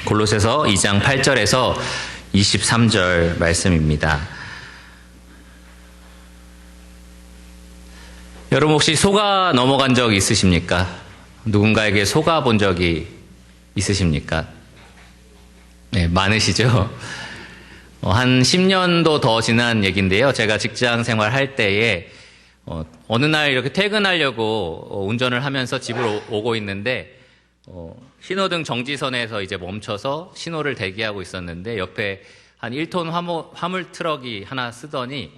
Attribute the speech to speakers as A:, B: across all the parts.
A: 골로새서 2장 8절에서 23절 말씀입니다. 여러분 혹시 속아 넘어간 적 있으십니까? 누군가에게 속아 본 적이 있으십니까? 네, 많으시죠? 한 10년도 더 지난 얘기인데요. 제가 직장 생활할 때에 어느 날 이렇게 퇴근하려고 운전을 하면서 집으로 오고 있는데 신호등 정지선에서 이제 멈춰서 신호를 대기하고 있었는데 옆에 한 1톤 화물 트럭이 하나 쓰더니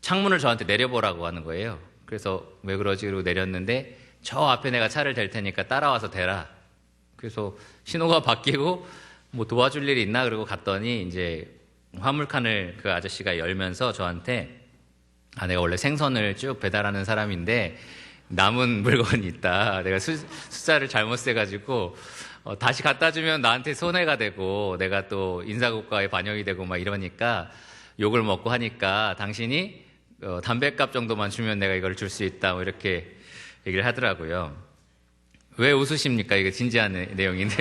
A: 창문을 저한테 내려보라고 하는 거예요. 그래서 왜 그러지? 그러고 내렸는데 저 앞에 내가 차를 댈 테니까 따라와서 대라. 그래서 신호가 바뀌고 뭐 도와줄 일이 있나? 그러고 갔더니 이제 화물칸을 그 아저씨가 열면서 저한테 내가 원래 생선을 쭉 배달하는 사람인데 남은 물건이 있다. 내가 숫자를 잘못 세가지고 다시 갖다 주면 나한테 손해가 되고 내가 또 인사고과에 반영이 되고 막 이러니까 욕을 먹고 하니까 당신이 담뱃값 정도만 주면 내가 이걸 줄 수 있다. 뭐 이렇게 얘기를 하더라고요. 왜 웃으십니까? 이거 진지한 내용인데.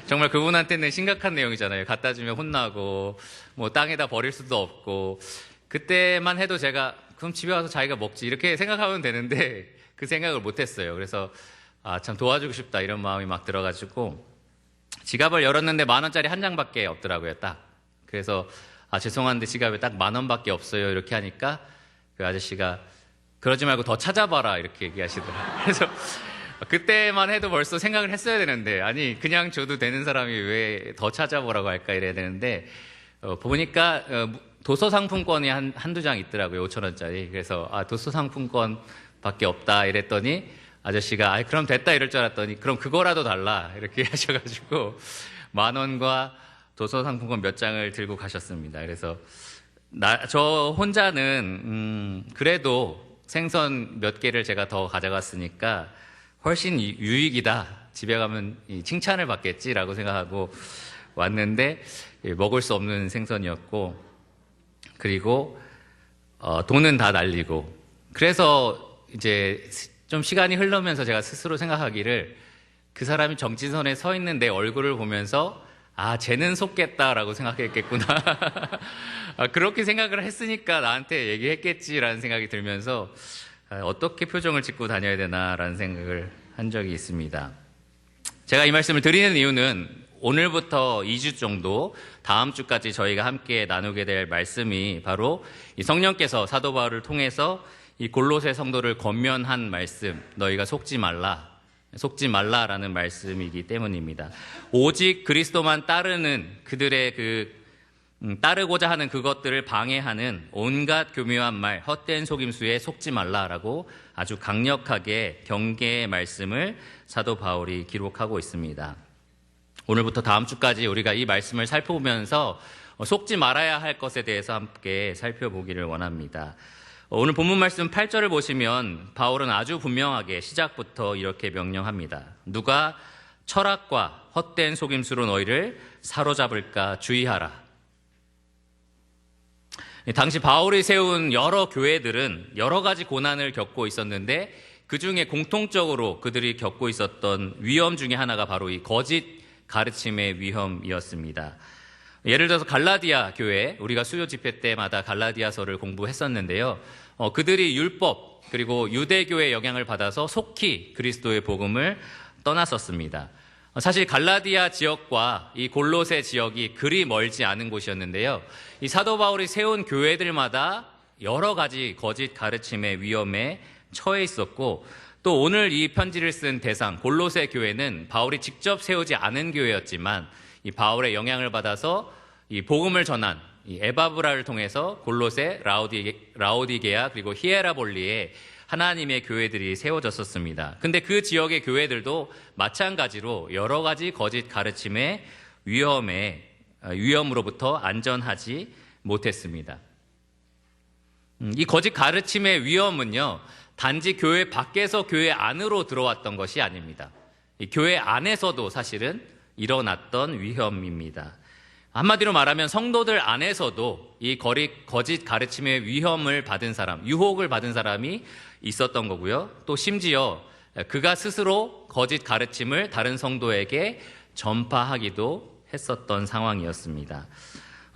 A: 정말 그분한테는 심각한 내용이잖아요. 갖다 주면 혼나고 뭐 땅에다 버릴 수도 없고 그때만 해도 제가 그럼 집에 와서 자기가 먹지 이렇게 생각하면 되는데 그 생각을 못했어요. 그래서 참 도와주고 싶다 이런 마음이 막 들어가지고 지갑을 열었는데 10,000원짜리 한 장밖에 없더라고요. 딱. 그래서 죄송한데 지갑에 딱 10,000원밖에 없어요. 이렇게 하니까 그 아저씨가 그러지 말고 더 찾아봐라 이렇게 얘기하시더라고요. 그래서 그때만 해도 벌써 생각을 했어야 되는데 아니 그냥 줘도 되는 사람이 왜 더 찾아보라고 할까 이래야 되는데 보니까 도서 상품권이 한두 장 있더라고요. 5,000원짜리. 그래서 도서 상품권 밖에 없다 이랬더니 아저씨가 그럼 됐다 이럴 줄 알았더니 그럼 그거라도 달라 이렇게 하셔가지고 10,000원과 도서 상품권 몇 장을 들고 가셨습니다. 그래서 저 혼자는 그래도 생선 몇 개를 제가 더 가져갔으니까 훨씬 유익이다. 집에 가면 칭찬을 받겠지라고 생각하고 왔는데 먹을 수 없는 생선이었고 그리고 돈은 다 날리고 그래서 이제 좀 시간이 흐르면서 제가 스스로 생각하기를 그 사람이 정지선에 서 있는 내 얼굴을 보면서 쟤는 속겠다라고 생각했겠구나. 그렇게 생각을 했으니까 나한테 얘기했겠지라는 생각이 들면서 어떻게 표정을 짓고 다녀야 되나라는 생각을 한 적이 있습니다. 제가 이 말씀을 드리는 이유는 오늘부터 2주 정도 다음 주까지 저희가 함께 나누게 될 말씀이 바로 이 성령께서 사도 바울을 통해서 이 골로새 성도를 권면한 말씀, 너희가 속지 말라라는 말씀이기 때문입니다. 오직 그리스도만 따르는 그들의 따르고자 하는 그것들을 방해하는 온갖 교묘한 말, 헛된 속임수에 속지 말라라고 아주 강력하게 경계의 말씀을 사도 바울이 기록하고 있습니다. 오늘부터 다음 주까지 우리가 이 말씀을 살펴보면서 속지 말아야 할 것에 대해서 함께 살펴보기를 원합니다. 오늘 본문 말씀 8절을 보시면 바울은 아주 분명하게 시작부터 이렇게 명령합니다. 누가 철학과 헛된 속임수로 너희를 사로잡을까 주의하라. 당시 바울이 세운 여러 교회들은 여러 가지 고난을 겪고 있었는데 그중에 공통적으로 그들이 겪고 있었던 위험 중에 하나가 바로 이 거짓 가르침의 위험이었습니다. 예를 들어서 갈라디아 교회, 우리가 수요 집회 때마다 갈라디아서를 공부했었는데요. 그들이 율법 그리고 유대교의 영향을 받아서 속히 그리스도의 복음을 떠났었습니다. 사실 갈라디아 지역과 이 골로새 지역이 그리 멀지 않은 곳이었는데요. 이 사도 바울이 세운 교회들마다 여러 가지 거짓 가르침의 위험에 처해 있었고 또 오늘 이 편지를 쓴 대상 골로새 교회는 바울이 직접 세우지 않은 교회였지만 이 바울의 영향을 받아서 이 복음을 전한 이 에바브라를 통해서 골로새, 라오디게아 그리고 히에라볼리에 하나님의 교회들이 세워졌었습니다. 근데 그 지역의 교회들도 마찬가지로 여러 가지 거짓 가르침의 위험으로부터 안전하지 못했습니다. 이 거짓 가르침의 위험은요, 단지 교회 밖에서 교회 안으로 들어왔던 것이 아닙니다. 이 교회 안에서도 사실은 일어났던 위험입니다. 한마디로 말하면 성도들 안에서도 이 거짓 가르침의 위험을 받은 사람, 유혹을 받은 사람이 있었던 거고요. 또 심지어 그가 스스로 거짓 가르침을 다른 성도에게 전파하기도 했었던 상황이었습니다.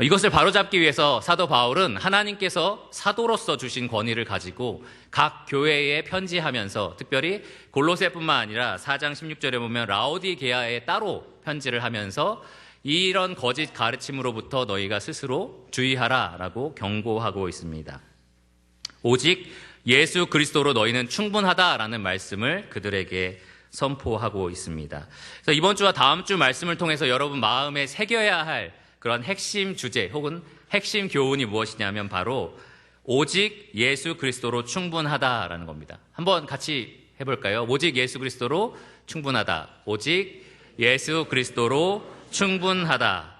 A: 이것을 바로잡기 위해서 사도 바울은 하나님께서 사도로서 주신 권위를 가지고 각 교회에 편지하면서, 특별히 골로새뿐만 아니라 4장 16절에 보면 라오디게아에 따로 편지를 하면서 이런 거짓 가르침으로부터 너희가 스스로 주의하라라고 경고하고 있습니다. 오직 예수 그리스도로 너희는 충분하다라는 말씀을 그들에게 선포하고 있습니다. 그래서 이번 주와 다음 주 말씀을 통해서 여러분 마음에 새겨야 할 그런 핵심 주제 혹은 핵심 교훈이 무엇이냐면 바로 오직 예수 그리스도로 충분하다라는 겁니다. 한번 같이 해볼까요? 오직 예수 그리스도로 충분하다. 오직 예수 그리스도로 충분하다.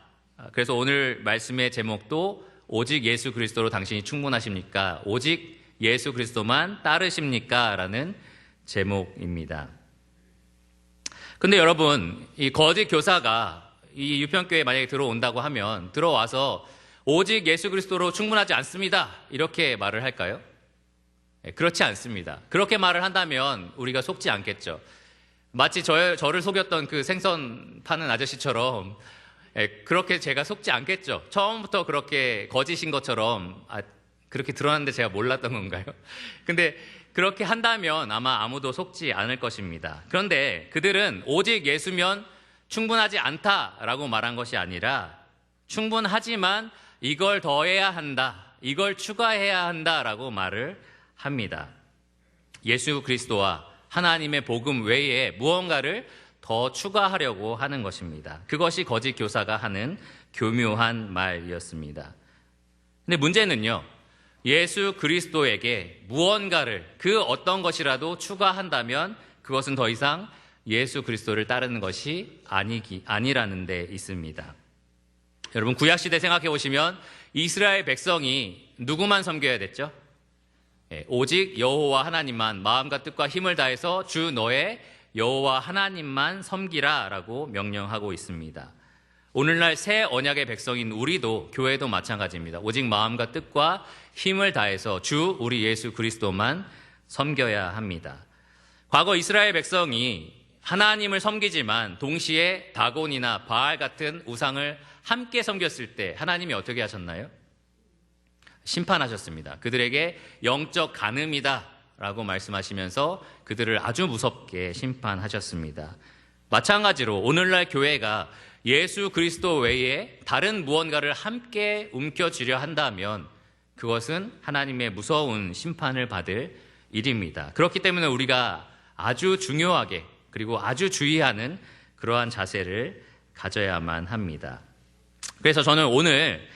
A: 그래서 오늘 말씀의 제목도 오직 예수 그리스도로 당신이 충분하십니까? 오직 예수 그리스도만 따르십니까? 라는 제목입니다. 근데 여러분, 이 거짓 교사가 이 유평교회에 만약에 들어온다고 하면 들어와서 오직 예수 그리스도로 충분하지 않습니다, 이렇게 말을 할까요? 그렇지 않습니다. 그렇게 말을 한다면 우리가 속지 않겠죠. 마치 저를 속였던 그 생선 파는 아저씨처럼 그렇게 제가 속지 않겠죠. 처음부터 그렇게 거짓인 것처럼 그렇게 드러났는데 제가 몰랐던 건가요? 근데 그렇게 한다면 아마 아무도 속지 않을 것입니다. 그런데 그들은 오직 예수면 충분하지 않다라고 말한 것이 아니라 충분하지만 이걸 더해야 한다, 이걸 추가해야 한다라고 말을 합니다. 예수 그리스도와 하나님의 복음 외에 무언가를 더 추가하려고 하는 것입니다. 그것이 거짓 교사가 하는 교묘한 말이었습니다. 근데 문제는요, 예수 그리스도에게 무언가를 그 어떤 것이라도 추가한다면 그것은 더 이상 예수 그리스도를 따르는 것이 아니라는 데 있습니다. 여러분, 구약시대 생각해 보시면 이스라엘 백성이 누구만 섬겨야 됐죠? 오직 여호와 하나님만, 마음과 뜻과 힘을 다해서 주 너의 여호와 하나님만 섬기라 라고 명령하고 있습니다. 오늘날 새 언약의 백성인 우리도, 교회도 마찬가지입니다. 오직 마음과 뜻과 힘을 다해서 주 우리 예수 그리스도만 섬겨야 합니다. 과거 이스라엘 백성이 하나님을 섬기지만 동시에 다곤이나 바알 같은 우상을 함께 섬겼을 때 하나님이 어떻게 하셨나요? 심판하셨습니다. 그들에게 영적 간음이다 라고 말씀하시면서 그들을 아주 무섭게 심판하셨습니다. 마찬가지로 오늘날 교회가 예수 그리스도 외에 다른 무언가를 함께 움켜쥐려 한다면 그것은 하나님의 무서운 심판을 받을 일입니다. 그렇기 때문에 우리가 아주 중요하게 그리고 아주 주의하는 그러한 자세를 가져야만 합니다. 그래서 저는 오늘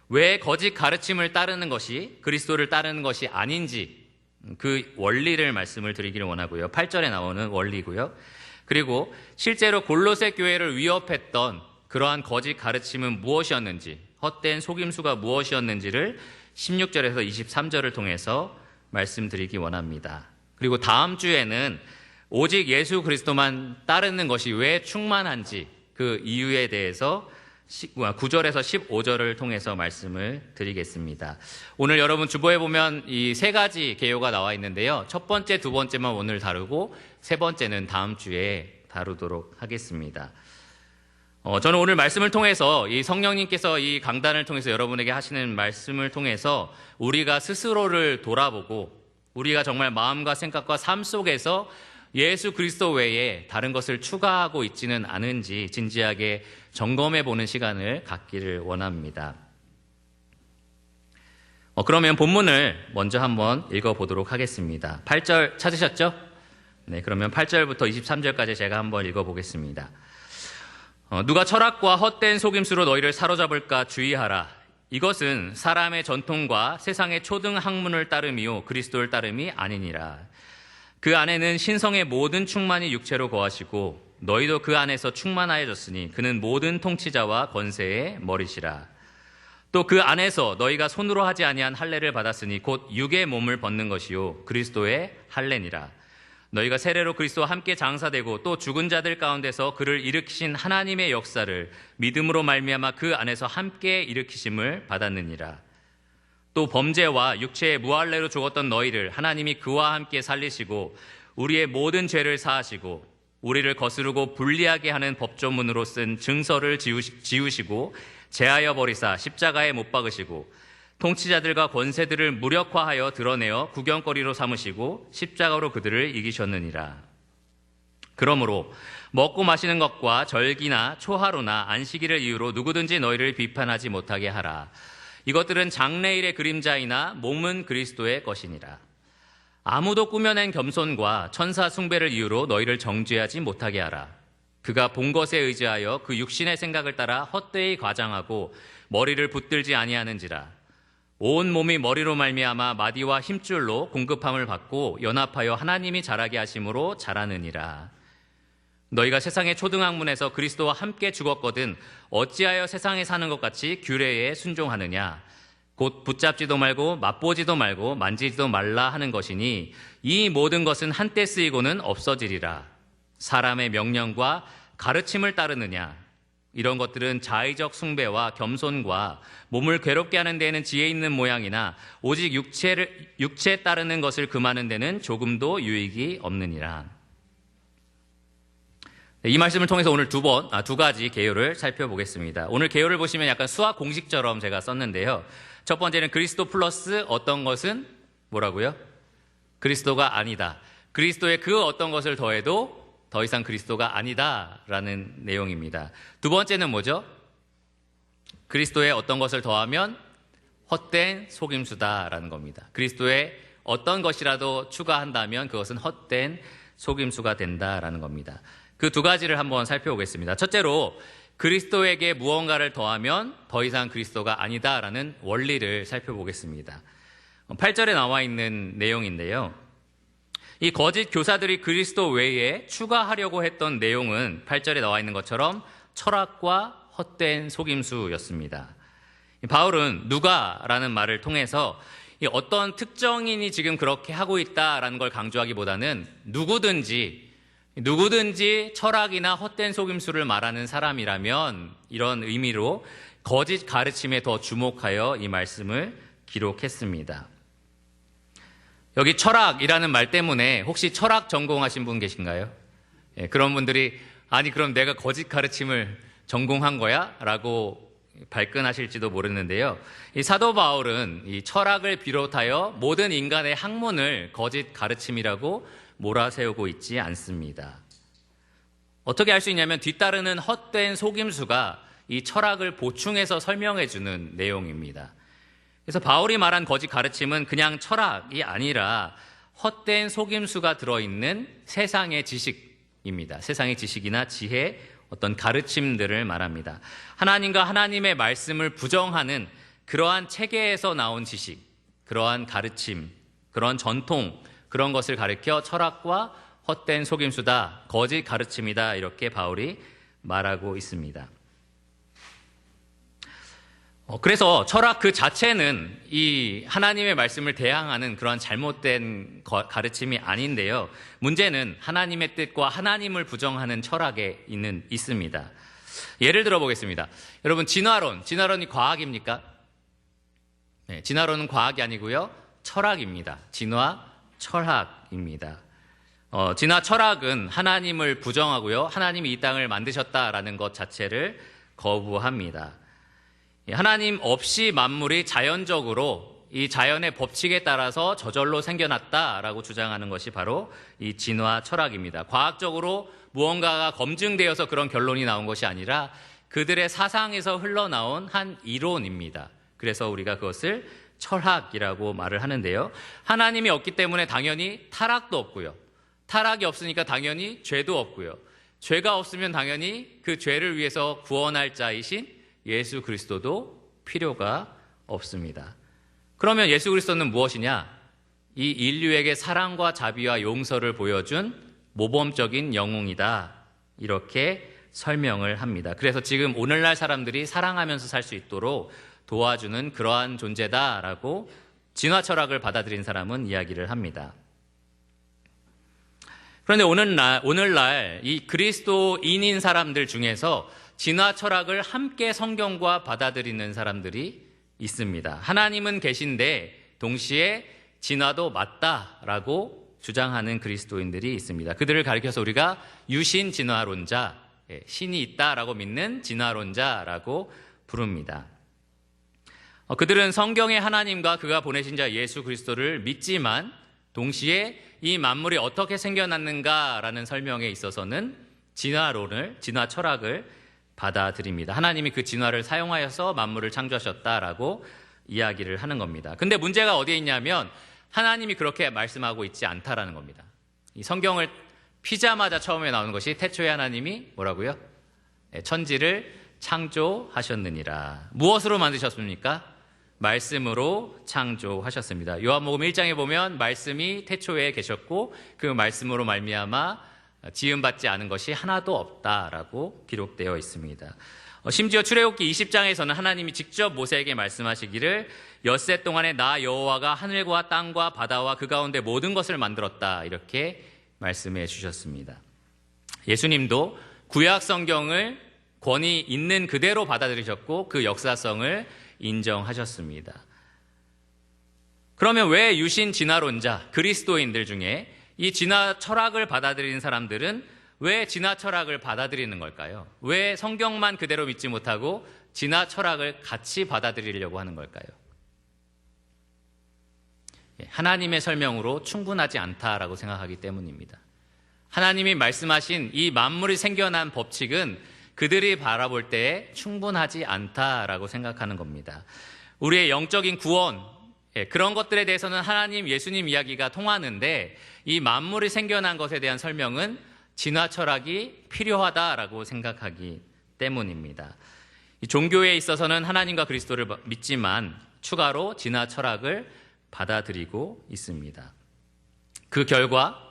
A: 왜 거짓 가르침을 따르는 것이 그리스도를 따르는 것이 아닌지 그 원리를 말씀을 드리기를 원하고요. 8절에 나오는 원리고요. 그리고 실제로 골로새 교회를 위협했던 그러한 거짓 가르침은 무엇이었는지, 헛된 속임수가 무엇이었는지를 16절에서 23절을 통해서 말씀드리기 원합니다. 그리고 다음 주에는 오직 예수 그리스도만 따르는 것이 왜 충만한지 그 이유에 대해서 9절에서 15절을 통해서 말씀을 드리겠습니다. 오늘 여러분 주보에 보면 이 세 가지 개요가 나와 있는데요. 첫 번째, 두 번째만 오늘 다루고 세 번째는 다음 주에 다루도록 하겠습니다. 저는 오늘 말씀을 통해서 이 성령님께서 이 강단을 통해서 여러분에게 하시는 말씀을 통해서 우리가 스스로를 돌아보고 우리가 정말 마음과 생각과 삶 속에서 예수 그리스도 외에 다른 것을 추가하고 있지는 않은지 진지하게 점검해 보는 시간을 갖기를 원합니다. 그러면 본문을 먼저 한번 읽어보도록 하겠습니다. 8절 찾으셨죠? 네, 그러면 8절부터 23절까지 제가 한번 읽어보겠습니다. 누가 철학과 헛된 속임수로 너희를 사로잡을까 주의하라. 이것은 사람의 전통과 세상의 초등 학문을 따름이요 그리스도를 따름이 아니니라. 그 안에는 신성의 모든 충만이 육체로 거하시고 너희도 그 안에서 충만하여졌으니 그는 모든 통치자와 권세의 머리시라. 또 그 안에서 너희가 손으로 하지 아니한 할례를 받았으니 곧 육의 몸을 벗는 것이요 그리스도의 할례니라. 너희가 세례로 그리스도와 함께 장사되고 또 죽은 자들 가운데서 그를 일으키신 하나님의 역사를 믿음으로 말미암아 그 안에서 함께 일으키심을 받았느니라. 또 범죄와 육체의 무할례로 죽었던 너희를 하나님이 그와 함께 살리시고 우리의 모든 죄를 사하시고 우리를 거스르고 불리하게 하는 법조문으로 쓴 증서를 지우시고 제하여 버리사 십자가에 못 박으시고 통치자들과 권세들을 무력화하여 드러내어 구경거리로 삼으시고 십자가로 그들을 이기셨느니라. 그러므로 먹고 마시는 것과 절기나 초하루나 안식일을 이유로 누구든지 너희를 비판하지 못하게 하라. 이것들은 장래일의 그림자이나 몸은 그리스도의 것이니라. 아무도 꾸며낸 겸손과 천사 숭배를 이유로 너희를 정죄하지 못하게 하라. 그가 본 것에 의지하여 그 육신의 생각을 따라 헛되이 과장하고 머리를 붙들지 아니하는지라. 온 몸이 머리로 말미암아 마디와 힘줄로 공급함을 받고 연합하여 하나님이 자라게 하심으로 자라느니라. 너희가 세상의 초등학문에서 그리스도와 함께 죽었거든 어찌하여 세상에 사는 것 같이 규례에 순종하느냐. 곧 붙잡지도 말고 맛보지도 말고 만지지도 말라 하는 것이니 이 모든 것은 한때 쓰이고는 없어지리라. 사람의 명령과 가르침을 따르느냐. 이런 것들은 자의적 숭배와 겸손과 몸을 괴롭게 하는 데에는 지혜 있는 모양이나 오직 육체에 따르는 것을 금하는 데는 조금도 유익이 없느니라. 이 말씀을 통해서 오늘 두 가지 개요를 살펴보겠습니다. 오늘 개요를 보시면 약간 수학 공식처럼 제가 썼는데요. 첫 번째는 그리스도 플러스 어떤 것은 뭐라고요? 그리스도가 아니다. 그리스도의 그 어떤 것을 더해도 더 이상 그리스도가 아니다라는 내용입니다. 두 번째는 뭐죠? 그리스도의 어떤 것을 더하면 헛된 속임수다라는 겁니다. 그리스도의 어떤 것이라도 추가한다면 그것은 헛된 속임수가 된다라는 겁니다. 그 두 가지를 한번 살펴보겠습니다. 첫째로 그리스도에게 무언가를 더하면 더 이상 그리스도가 아니다라는 원리를 살펴보겠습니다. 8절에 나와 있는 내용인데요. 이 거짓 교사들이 그리스도 외에 추가하려고 했던 내용은 8절에 나와 있는 것처럼 철학과 헛된 속임수였습니다. 바울은 누가라는 말을 통해서 어떤 특정인이 지금 그렇게 하고 있다라는 걸 강조하기보다는 누구든지 철학이나 헛된 속임수를 말하는 사람이라면 이런 의미로 거짓 가르침에 더 주목하여 이 말씀을 기록했습니다. 여기 철학이라는 말 때문에 혹시 철학 전공하신 분 계신가요? 그런 분들이 아니 그럼 내가 거짓 가르침을 전공한 거야? 라고 발끈하실지도 모르는데요. 이 사도 바울은 이 철학을 비롯하여 모든 인간의 학문을 거짓 가르침이라고 몰아세우고 있지 않습니다. 어떻게 알 수 있냐면 뒤따르는 헛된 속임수가 이 철학을 보충해서 설명해 주는 내용입니다. 그래서 바울이 말한 거짓 가르침은 그냥 철학이 아니라 헛된 속임수가 들어있는 세상의 지식입니다. 세상의 지식이나 지혜, 어떤 가르침들을 말합니다. 하나님과 하나님의 말씀을 부정하는 그러한 체계에서 나온 지식, 그러한 가르침, 그런 전통, 그런 것을 가리켜 철학과 헛된 속임수다, 거짓 가르침이다 이렇게 바울이 말하고 있습니다. 그래서 철학 그 자체는 이 하나님의 말씀을 대항하는 그런 잘못된 가르침이 아닌데요. 문제는 하나님의 뜻과 하나님을 부정하는 철학에 있습니다. 예를 들어 보겠습니다. 여러분 진화론이 과학입니까? 네, 진화론은 과학이 아니고요. 철학입니다. 진화 철학입니다. 진화 철학은 하나님을 부정하고요. 하나님이 이 땅을 만드셨다라는 것 자체를 거부합니다. 하나님 없이 만물이 자연적으로 이 자연의 법칙에 따라서 저절로 생겨났다라고 주장하는 것이 바로 이 진화 철학입니다. 과학적으로 무언가가 검증되어서 그런 결론이 나온 것이 아니라 그들의 사상에서 흘러나온 한 이론입니다. 그래서 우리가 그것을 철학이라고 말을 하는데요. 하나님이 없기 때문에 당연히 타락도 없고요. 타락이 없으니까 당연히 죄도 없고요. 죄가 없으면 당연히 그 죄를 위해서 구원할 자이신 예수 그리스도도 필요가 없습니다. 그러면 예수 그리스도는 무엇이냐? 이 인류에게 사랑과 자비와 용서를 보여준 모범적인 영웅이다. 이렇게 설명을 합니다. 그래서 지금 오늘날 사람들이 사랑하면서 살 수 있도록 도와주는 그러한 존재다라고 진화 철학을 받아들인 사람은 이야기를 합니다. 그런데 오늘날 이 그리스도인인 사람들 중에서 진화 철학을 함께 성경과 받아들이는 사람들이 있습니다. 하나님은 계신데 동시에 진화도 맞다라고 주장하는 그리스도인들이 있습니다. 그들을 가리켜서 우리가 유신 진화론자, 신이 있다라고 믿는 진화론자라고 부릅니다. 그들은 성경의 하나님과 그가 보내신 자 예수 그리스도를 믿지만 동시에 이 만물이 어떻게 생겨났는가라는 설명에 있어서는 진화 철학을 받아들입니다. 하나님이 그 진화를 사용하여서 만물을 창조하셨다라고 이야기를 하는 겁니다. 근데 문제가 어디에 있냐면 하나님이 그렇게 말씀하고 있지 않다라는 겁니다. 이 성경을 피자마자 처음에 나오는 것이 태초에 하나님이 뭐라고요? 천지를 창조하셨느니라. 무엇으로 만드셨습니까? 말씀으로 창조하셨습니다. 요한복음 1장에 보면 말씀이 태초에 계셨고 그 말씀으로 말미암아 지음받지 않은 것이 하나도 없다라고 기록되어 있습니다. 심지어 출애굽기 20장에서는 하나님이 직접 모세에게 말씀하시기를 엿새 동안에 나 여호와가 하늘과 땅과 바다와 그 가운데 모든 것을 만들었다 이렇게 말씀해 주셨습니다. 예수님도 구약 성경을 권위 있는 그대로 받아들이셨고 그 역사성을 인정하셨습니다. 그러면 왜 유신 진화론자 그리스도인들 중에 이 진화 철학을 받아들이는 사람들은 왜 진화 철학을 받아들이는 걸까요? 왜 성경만 그대로 믿지 못하고 진화 철학을 같이 받아들이려고 하는 걸까요? 하나님의 설명으로 충분하지 않다라고 생각하기 때문입니다. 하나님이 말씀하신 이 만물이 생겨난 법칙은 그들이 바라볼 때에 충분하지 않다라고 생각하는 겁니다. 우리의 영적인 구원, 그런 것들에 대해서는 하나님, 예수님 이야기가 통하는데 이 만물이 생겨난 것에 대한 설명은 진화 철학이 필요하다라고 생각하기 때문입니다. 이 종교에 있어서는 하나님과 그리스도를 믿지만 추가로 진화 철학을 받아들이고 있습니다. 그 결과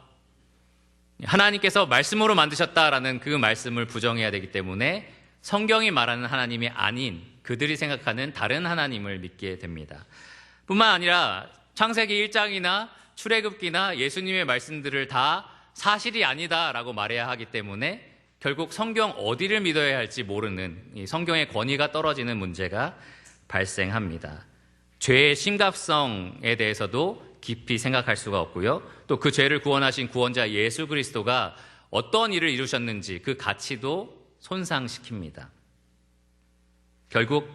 A: 하나님께서 말씀으로 만드셨다라는 그 말씀을 부정해야 되기 때문에 성경이 말하는 하나님이 아닌 그들이 생각하는 다른 하나님을 믿게 됩니다. 뿐만 아니라 창세기 1장이나 출애굽기나 예수님의 말씀들을 다 사실이 아니다라고 말해야 하기 때문에 결국 성경 어디를 믿어야 할지 모르는 이 성경의 권위가 떨어지는 문제가 발생합니다. 죄의 심각성에 대해서도 깊이 생각할 수가 없고요. 또 그 죄를 구원하신 구원자 예수 그리스도가 어떤 일을 이루셨는지 그 가치도 손상시킵니다. 결국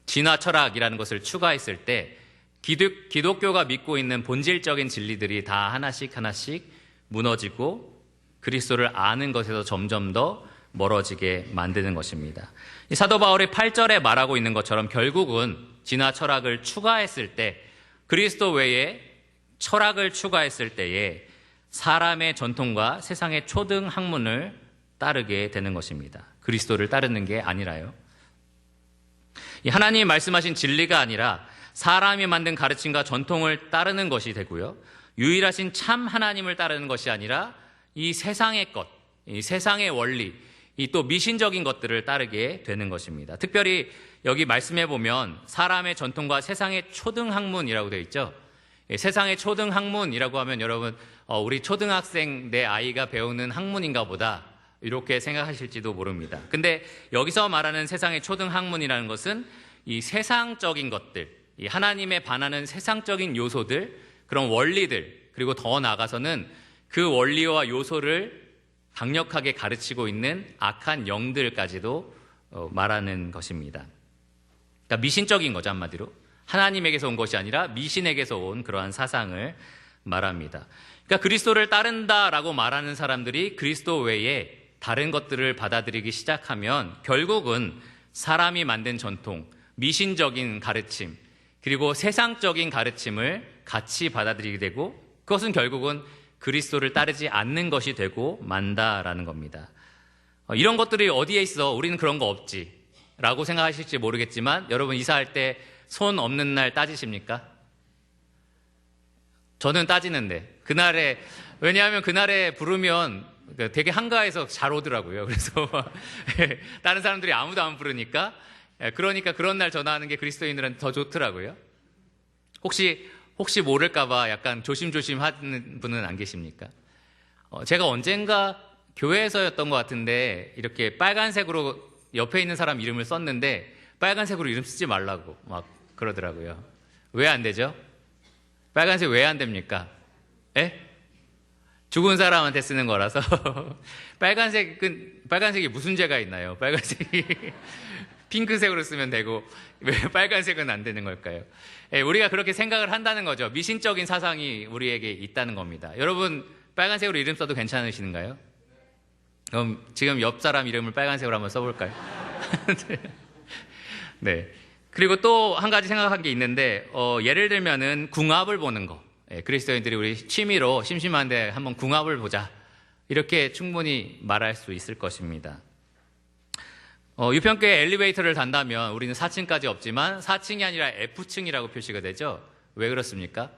A: 진화 철학이라는 것을 추가했을 때 기독교가 믿고 있는 본질적인 진리들이 다 하나씩 무너지고 그리스도를 아는 것에서 점점 더 멀어지게 만드는 것입니다. 이 사도 바울이 8절에 말하고 있는 것처럼 결국은 진화 철학을 추가했을 때 그리스도 외에 철학을 추가했을 때에 사람의 전통과 세상의 초등 학문을 따르게 되는 것입니다. 그리스도를 따르는 게 아니라요. 이 하나님이 말씀하신 진리가 아니라 사람이 만든 가르침과 전통을 따르는 것이 되고요. 유일하신 참 하나님을 따르는 것이 아니라 이 세상의 것, 이 세상의 원리, 이 또 미신적인 것들을 따르게 되는 것입니다. 특별히 여기 말씀해 보면 사람의 전통과 세상의 초등학문이라고 되어 있죠. 세상의 초등학문이라고 하면 여러분 우리 초등학생 내 아이가 배우는 학문인가 보다 이렇게 생각하실지도 모릅니다. 근데 여기서 말하는 세상의 초등학문이라는 것은 이 세상적인 것들, 이 하나님에 반하는 세상적인 요소들, 그런 원리들, 그리고 더 나아가서는 그 원리와 요소를 강력하게 가르치고 있는 악한 영들까지도 말하는 것입니다. 그러니까 미신적인 거죠, 한마디로. 하나님에게서 온 것이 아니라 미신에게서 온 그러한 사상을 말합니다. 그러니까 그리스도를 따른다라고 말하는 사람들이 그리스도 외에 다른 것들을 받아들이기 시작하면 결국은 사람이 만든 전통, 미신적인 가르침, 그리고 세상적인 가르침을 같이 받아들이게 되고 그것은 결국은 그리스도를 따르지 않는 것이 되고 만다라는 겁니다. 이런 것들이 어디에 있어? 우리는 그런 거 없지 라고 생각하실지 모르겠지만 여러분 이사할 때 손 없는 날 따지십니까? 저는 따지는데 그날에 왜냐하면 그날에 부르면 되게 한가해서 잘 오더라고요. 그래서 다른 사람들이 아무도 안 부르니까 그러니까 그런 날 전화하는 게 그리스도인들은 더 좋더라고요. 혹시 모를까 봐 약간 조심조심 하는 분은 안 계십니까? 제가 언젠가 교회에서였던 것 같은데 이렇게 빨간색으로 옆에 있는 사람 이름을 썼는데 빨간색으로 이름 쓰지 말라고 막 그러더라고요. 왜 안 되죠? 빨간색 왜 안 됩니까? 예? 죽은 사람한테 쓰는 거라서 빨간색이 무슨 죄가 있나요? 빨간색이 핑크색으로 쓰면 되고 왜 빨간색은 안 되는 걸까요? 우리가 그렇게 생각을 한다는 거죠. 미신적인 사상이 우리에게 있다는 겁니다. 여러분 빨간색으로 이름 써도 괜찮으신가요? 그럼 지금 옆 사람 이름을 빨간색으로 한번 써볼까요? 네. 그리고 또 한 가지 생각한 게 있는데 예를 들면은 궁합을 보는 거. 그리스도인들이 우리 취미로 심심한데 한번 궁합을 보자. 이렇게 충분히 말할 수 있을 것입니다. 유평교회 엘리베이터를 탄다면 우리는 4층까지 없지만 4층이 아니라 F층이라고 표시가 되죠. 왜 그렇습니까?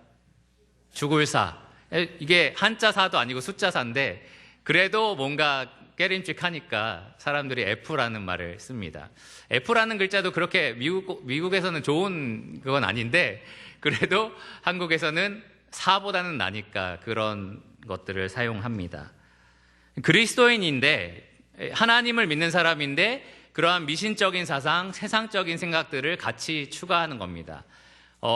A: 죽을 사. 이게 한자 사도 아니고 숫자 사인데 그래도 뭔가 깨림칙하니까 사람들이 F라는 말을 씁니다. F라는 글자도 그렇게 미국에서는 좋은 그건 아닌데 그래도 한국에서는 사보다는 나니까 그런 것들을 사용합니다. 그리스도인인데 하나님을 믿는 사람인데 그러한 미신적인 사상, 세상적인 생각들을 같이 추가하는 겁니다.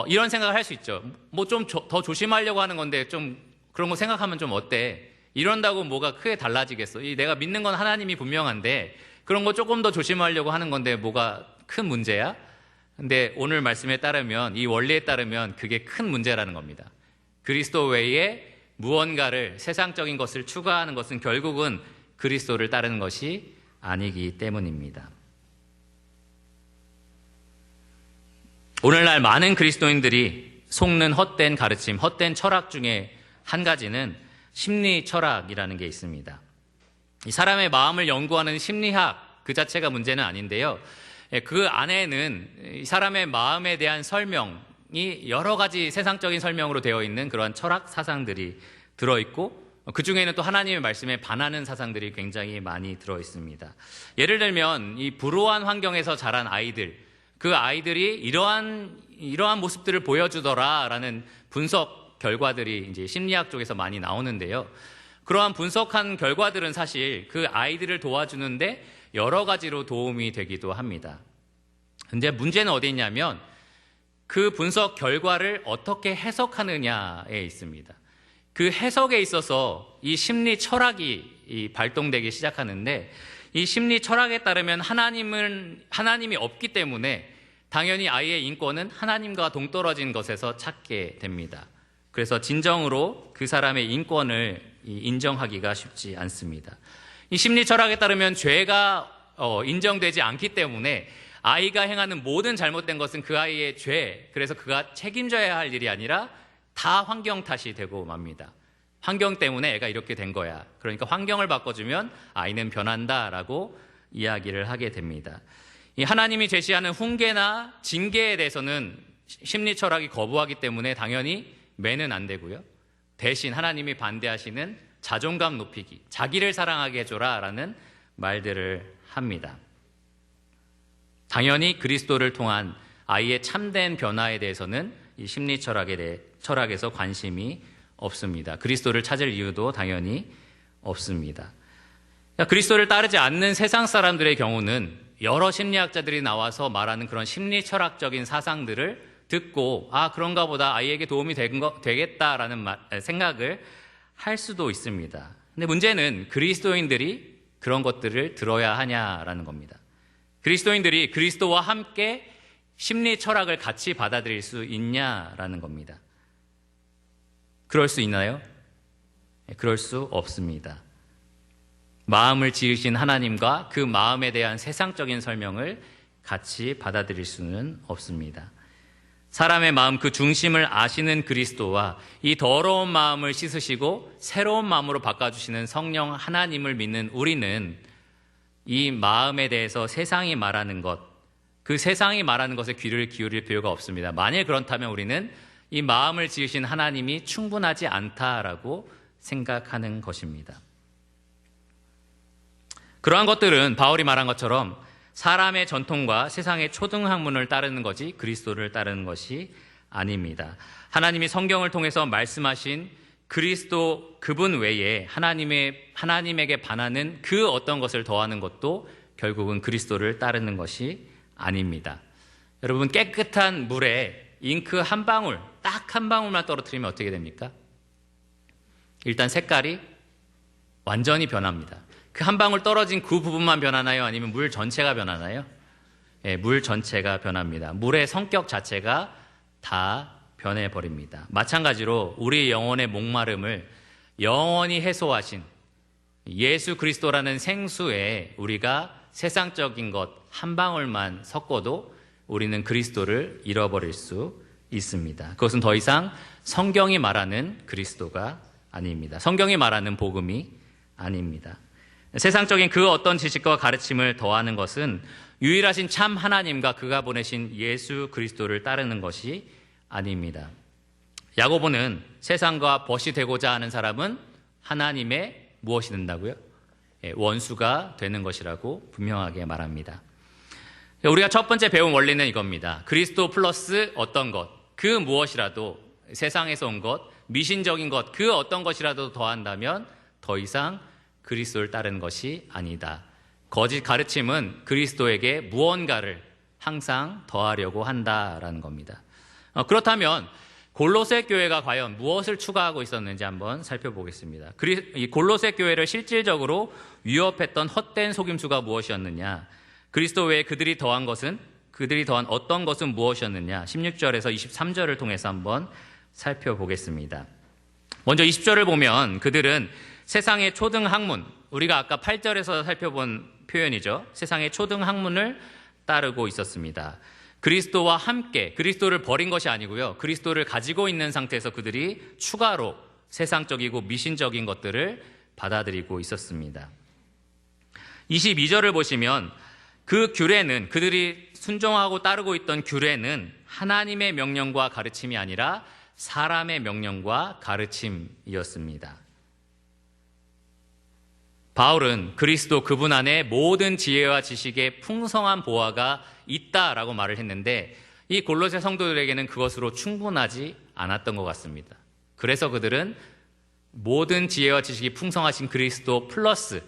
A: 이런 생각을 할 수 있죠. 뭐 좀 더 조심하려고 하는 건데 좀 그런 거 생각하면 좀 어때? 이런다고 뭐가 크게 달라지겠어? 내가 믿는 건 하나님이 분명한데 그런 거 조금 더 조심하려고 하는 건데 뭐가 큰 문제야? 근데 오늘 말씀에 따르면 이 원리에 따르면 그게 큰 문제라는 겁니다. 그리스도 외에 무언가를 세상적인 것을 추가하는 것은 결국은 그리스도를 따르는 것이 아니기 때문입니다. 오늘날 많은 그리스도인들이 속는 헛된 가르침, 헛된 철학 중에 한 가지는 심리 철학이라는 게 있습니다. 이 사람의 마음을 연구하는 심리학 그 자체가 문제는 아닌데요. 그 안에는 이 사람의 마음에 대한 설명이 여러 가지 세상적인 설명으로 되어 있는 그러한 철학 사상들이 들어있고 그 중에는 또 하나님의 말씀에 반하는 사상들이 굉장히 많이 들어있습니다. 예를 들면 이 불우한 환경에서 자란 아이들, 그 아이들이 이러한 모습들을 보여주더라라는 분석 결과들이 이제 심리학 쪽에서 많이 나오는데요. 그러한 분석한 결과들은 사실 그 아이들을 도와주는데 여러 가지로 도움이 되기도 합니다. 근데 문제는 어디 있냐면 그 분석 결과를 어떻게 해석하느냐에 있습니다. 그 해석에 있어서 이 심리 철학이 발동되기 시작하는데 이 심리 철학에 따르면 하나님이 없기 때문에 당연히 아이의 인권은 하나님과 동떨어진 것에서 찾게 됩니다. 그래서 진정으로 그 사람의 인권을 인정하기가 쉽지 않습니다. 이 심리 철학에 따르면 죄가 인정되지 않기 때문에 아이가 행하는 모든 잘못된 것은 그 아이의 죄, 그래서 그가 책임져야 할 일이 아니라 다 환경 탓이 되고 맙니다. 환경 때문에 애가 이렇게 된 거야. 그러니까 환경을 바꿔주면 아이는 변한다라고 이야기를 하게 됩니다. 이 하나님이 제시하는 훈계나 징계에 대해서는 심리 철학이 거부하기 때문에 당연히 매는 안 되고요. 대신 하나님이 반대하시는 자존감 높이기, 자기를 사랑하게 해줘라라는 말들을 합니다. 당연히 그리스도를 통한 아이의 참된 변화에 대해서는 이 심리 철학에서 관심이 없습니다. 그리스도를 찾을 이유도 당연히 없습니다. 그리스도를 따르지 않는 세상 사람들의 경우는 여러 심리학자들이 나와서 말하는 그런 심리 철학적인 사상들을 듣고 그런가 보다 아이에게 도움이 되겠다라는 생각을 할 수도 있습니다. 근데 문제는 그리스도인들이 그런 것들을 들어야 하냐라는 겁니다. 그리스도인들이 그리스도와 함께 심리 철학을 같이 받아들일 수 있냐라는 겁니다. 그럴 수 있나요? 그럴 수 없습니다. 마음을 지으신 하나님과 그 마음에 대한 세상적인 설명을 같이 받아들일 수는 없습니다. 사람의 마음 그 중심을 아시는 그리스도와 이 더러운 마음을 씻으시고 새로운 마음으로 바꿔주시는 성령 하나님을 믿는 우리는 이 마음에 대해서 세상이 말하는 것, 그 세상이 말하는 것에 귀를 기울일 필요가 없습니다. 만일 그렇다면 우리는 이 마음을 지으신 하나님이 충분하지 않다라고 생각하는 것입니다. 그러한 것들은 바울이 말한 것처럼 사람의 전통과 세상의 초등학문을 따르는 것이 그리스도를 따르는 것이 아닙니다. 하나님이 성경을 통해서 말씀하신 그리스도 그분 외에 하나님에게 반하는 그 어떤 것을 더하는 것도 결국은 그리스도를 따르는 것이 아닙니다. 여러분, 깨끗한 물에 잉크 한 방울, 딱 한 방울만 떨어뜨리면 어떻게 됩니까? 일단 색깔이 완전히 변합니다. 그 한 방울 떨어진 그 부분만 변하나요? 아니면 물 전체가 변하나요? 예, 물 전체가 변합니다. 물의 성격 자체가 다 변해버립니다. 마찬가지로 우리 영혼의 목마름을 영원히 해소하신 예수 그리스도라는 생수에 우리가 세상적인 것 한 방울만 섞어도 우리는 그리스도를 잃어버릴 수 있습니다. 그것은 더 이상 성경이 말하는 그리스도가 아닙니다. 성경이 말하는 복음이 아닙니다. 세상적인 그 어떤 지식과 가르침을 더하는 것은 유일하신 참 하나님과 그가 보내신 예수 그리스도를 따르는 것이 아닙니다. 야고보는 세상과 벗이 되고자 하는 사람은 하나님의 무엇이 된다고요? 원수가 되는 것이라고 분명하게 말합니다. 우리가 첫 번째 배운 원리는 이겁니다. 그리스도 플러스 어떤 것, 그 무엇이라도 세상에서 온 것, 미신적인 것, 그 어떤 것이라도 더한다면 더 이상 그리스도를 따르는 것이 아니다. 거짓 가르침은 그리스도에게 무언가를 항상 더하려고 한다라는 겁니다. 그렇다면 골로새 교회가 과연 무엇을 추가하고 있었는지 한번 살펴보겠습니다. 이 골로새 교회를 실질적으로 위협했던 헛된 속임수가 무엇이었느냐? 그리스도 외에 그들이 더한 어떤 것은 무엇이었느냐? 16절에서 23절을 통해서 한번 살펴보겠습니다. 먼저 20절을 보면 그들은 세상의 초등 학문, 우리가 아까 8절에서 살펴본 표현이죠. 세상의 초등 학문을 따르고 있었습니다. 그리스도와 함께 그리스도를 버린 것이 아니고요. 그리스도를 가지고 있는 상태에서 그들이 추가로 세상적이고 미신적인 것들을 받아들이고 있었습니다. 22절을 보시면 그 규례는, 그들이 순종하고 따르고 있던 규례는 하나님의 명령과 가르침이 아니라 사람의 명령과 가르침이었습니다. 바울은 그리스도 그분 안에 모든 지혜와 지식의 풍성한 보화가 있다라고 말을 했는데 이 골로새 성도들에게는 그것으로 충분하지 않았던 것 같습니다. 그래서 그들은 모든 지혜와 지식이 풍성하신 그리스도 플러스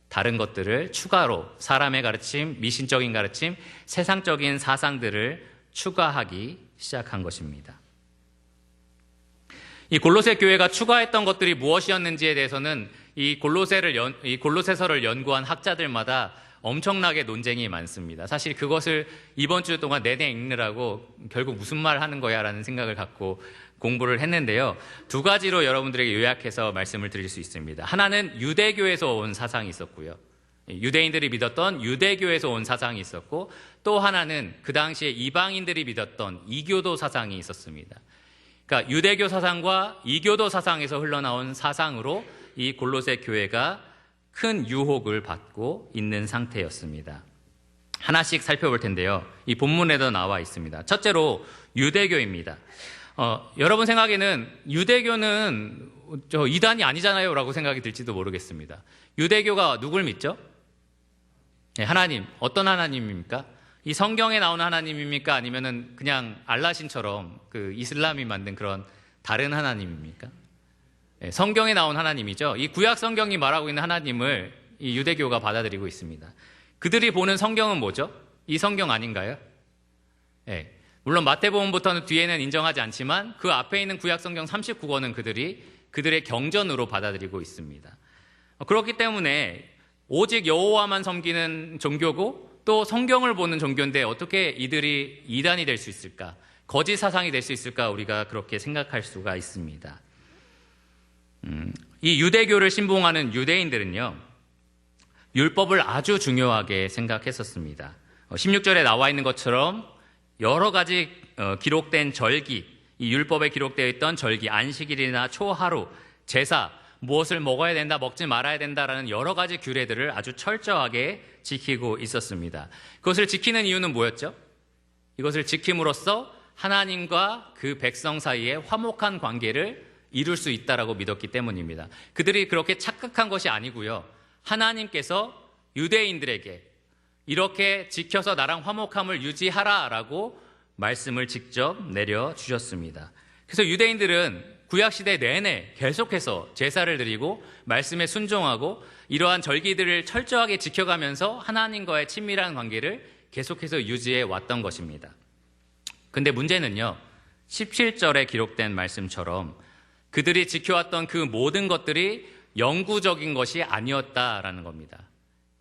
A: 다른 것들을 추가로 사람의 가르침, 미신적인 가르침, 세상적인 사상들을 추가하기 시작한 것입니다. 이 골로새 교회가 추가했던 것들이 무엇이었는지에 대해서는 이 골로새서를 연구한 학자들마다 엄청나게 논쟁이 많습니다. 사실 그것을 이번 주 동안 내내 읽느라고 결국 무슨 말 하는 거야 라는 생각을 갖고 공부를 했는데요. 두 가지로 여러분들에게 요약해서 말씀을 드릴 수 있습니다. 하나는 유대교에서 온 사상이 있었고요. 유대인들이 믿었던 유대교에서 온 사상이 있었고, 또 하나는 그 당시에 이방인들이 믿었던 이교도 사상이 있었습니다. 그러니까 유대교 사상과 이교도 사상에서 흘러나온 사상으로 이 골로새 교회가 큰 유혹을 받고 있는 상태였습니다. 하나씩 살펴볼 텐데요. 이 본문에도 나와 있습니다. 첫째로 유대교입니다. 여러분 생각에는 유대교는 이단이 아니잖아요 라고 생각이 들지도 모르겠습니다. 유대교가 누굴 믿죠? 네, 하나님. 어떤 하나님입니까? 이 성경에 나오는 하나님입니까? 아니면은 그냥 알라신처럼 그 이슬람이 만든 그런 다른 하나님입니까? 네, 성경에 나온 하나님이죠. 이 구약 성경이 말하고 있는 하나님을 이 유대교가 받아들이고 있습니다. 그들이 보는 성경은 뭐죠? 이 성경 아닌가요? 네. 물론 마태복음부터는 뒤에는 인정하지 않지만 그 앞에 있는 구약 성경 39권은 그들의 경전으로 받아들이고 있습니다. 그렇기 때문에 오직 여호와만 섬기는 종교고 또 성경을 보는 종교인데 어떻게 이들이 이단이 될 수 있을까? 거짓 사상이 될 수 있을까? 우리가 그렇게 생각할 수가 있습니다. 이 유대교를 신봉하는 유대인들은요, 율법을 아주 중요하게 생각했었습니다. 16절에 나와 있는 것처럼 여러 가지 기록된 절기, 이 율법에 기록되어 있던 절기, 안식일이나 초하루, 제사, 무엇을 먹어야 된다, 먹지 말아야 된다라는 여러 가지 규례들을 아주 철저하게 지키고 있었습니다. 그것을 지키는 이유는 뭐였죠? 이것을 지킴으로써 하나님과 그 백성 사이에 화목한 관계를 이룰 수 있다라고 믿었기 때문입니다. 그들이 그렇게 착각한 것이 아니고요. 하나님께서 유대인들에게 이렇게 지켜서 나랑 화목함을 유지하라라고 말씀을 직접 내려주셨습니다. 그래서 유대인들은 구약시대 내내 계속해서 제사를 드리고 말씀에 순종하고 이러한 절기들을 철저하게 지켜가면서 하나님과의 친밀한 관계를 계속해서 유지해 왔던 것입니다. 근데 문제는요, 17절에 기록된 말씀처럼 그들이 지켜왔던 그 모든 것들이 영구적인 것이 아니었다라는 겁니다.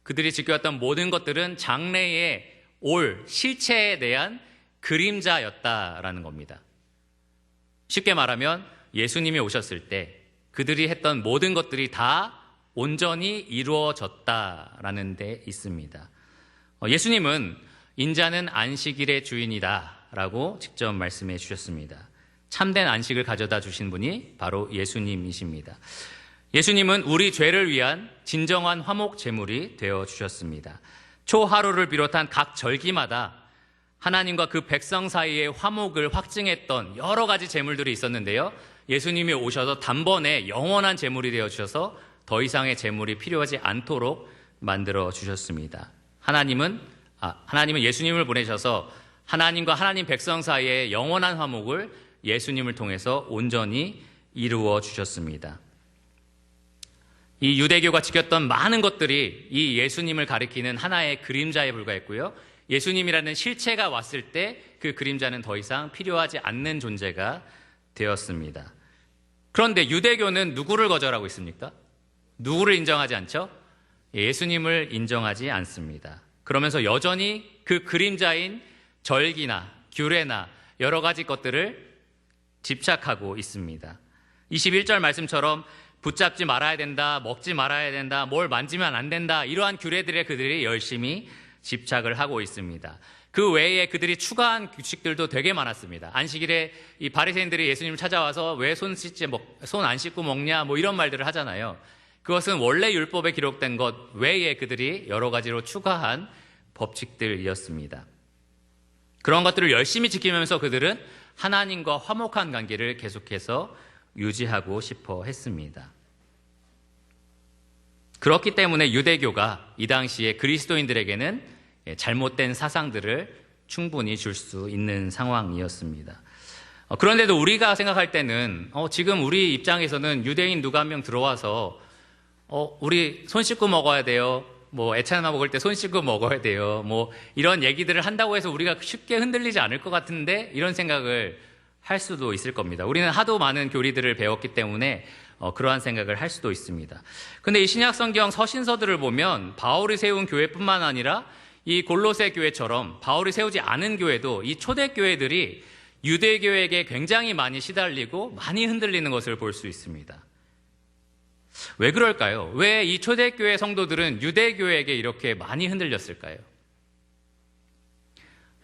A: 그들이 지켜왔던 모든 것들은 장래에 올 실체에 대한 그림자였다라는 겁니다. 쉽게 말하면 예수님이 오셨을 때 그들이 했던 모든 것들이 다 온전히 이루어졌다라는 데 있습니다. 예수님은 인자는 안식일의 주인이다 라고 직접 말씀해 주셨습니다. 참된 안식을 가져다 주신 분이 바로 예수님이십니다. 예수님은 우리 죄를 위한 진정한 화목 제물이 되어 주셨습니다. 초하루를 비롯한 각 절기마다 하나님과 그 백성 사이의 화목을 확증했던 여러 가지 제물들이 있었는데요. 예수님이 오셔서 단번에 영원한 제물이 되어 주셔서 더 이상의 제물이 필요하지 않도록 만들어 주셨습니다. 하나님은 예수님을 보내셔서 하나님과 하나님 백성 사이의 영원한 화목을 예수님을 통해서 온전히 이루어 주셨습니다. 이 유대교가 지켰던 많은 것들이 이 예수님을 가리키는 하나의 그림자에 불과했고요. 예수님이라는 실체가 왔을 때 그 그림자는 더 이상 필요하지 않는 존재가 되었습니다. 그런데 유대교는 누구를 거절하고 있습니까? 누구를 인정하지 않죠? 예수님을 인정하지 않습니다. 그러면서 여전히 그 그림자인 절기나 규례나 여러 가지 것들을 집착하고 있습니다. 21절 말씀처럼 붙잡지 말아야 된다, 먹지 말아야 된다, 뭘 만지면 안 된다, 이러한 규례들에 그들이 열심히 집착을 하고 있습니다. 그 외에 그들이 추가한 규칙들도 되게 많았습니다. 안식일에 이 바리새인들이 예수님을 찾아와서 왜 손 안 씻고 먹냐, 뭐 이런 말들을 하잖아요. 그것은 원래 율법에 기록된 것 외에 그들이 여러 가지로 추가한 법칙들이었습니다. 그런 것들을 열심히 지키면서 그들은 하나님과 화목한 관계를 계속해서 유지하고 싶어 했습니다. 그렇기 때문에 유대교가 이 당시에 그리스도인들에게는 잘못된 사상들을 충분히 줄 수 있는 상황이었습니다. 그런데도 우리가 생각할 때는 지금 우리 입장에서는 유대인 누가 한 명 들어와서 우리 손 씻고 먹어야 돼요. 뭐 애찬나 먹을 때 손 씻고 먹어야 돼요. 뭐 이런 얘기들을 한다고 해서 우리가 쉽게 흔들리지 않을 것 같은데 이런 생각을 할 수도 있을 겁니다. 우리는 하도 많은 교리들을 배웠기 때문에 그러한 생각을 할 수도 있습니다. 근데 이 신약 성경 서신서들을 보면 바울이 세운 교회뿐만 아니라 이 골로새 교회처럼 바울이 세우지 않은 교회도 이 초대교회들이 유대교에게 굉장히 많이 시달리고 많이 흔들리는 것을 볼 수 있습니다. 왜 그럴까요? 왜 이 초대교회 성도들은 유대교에게 이렇게 많이 흔들렸을까요?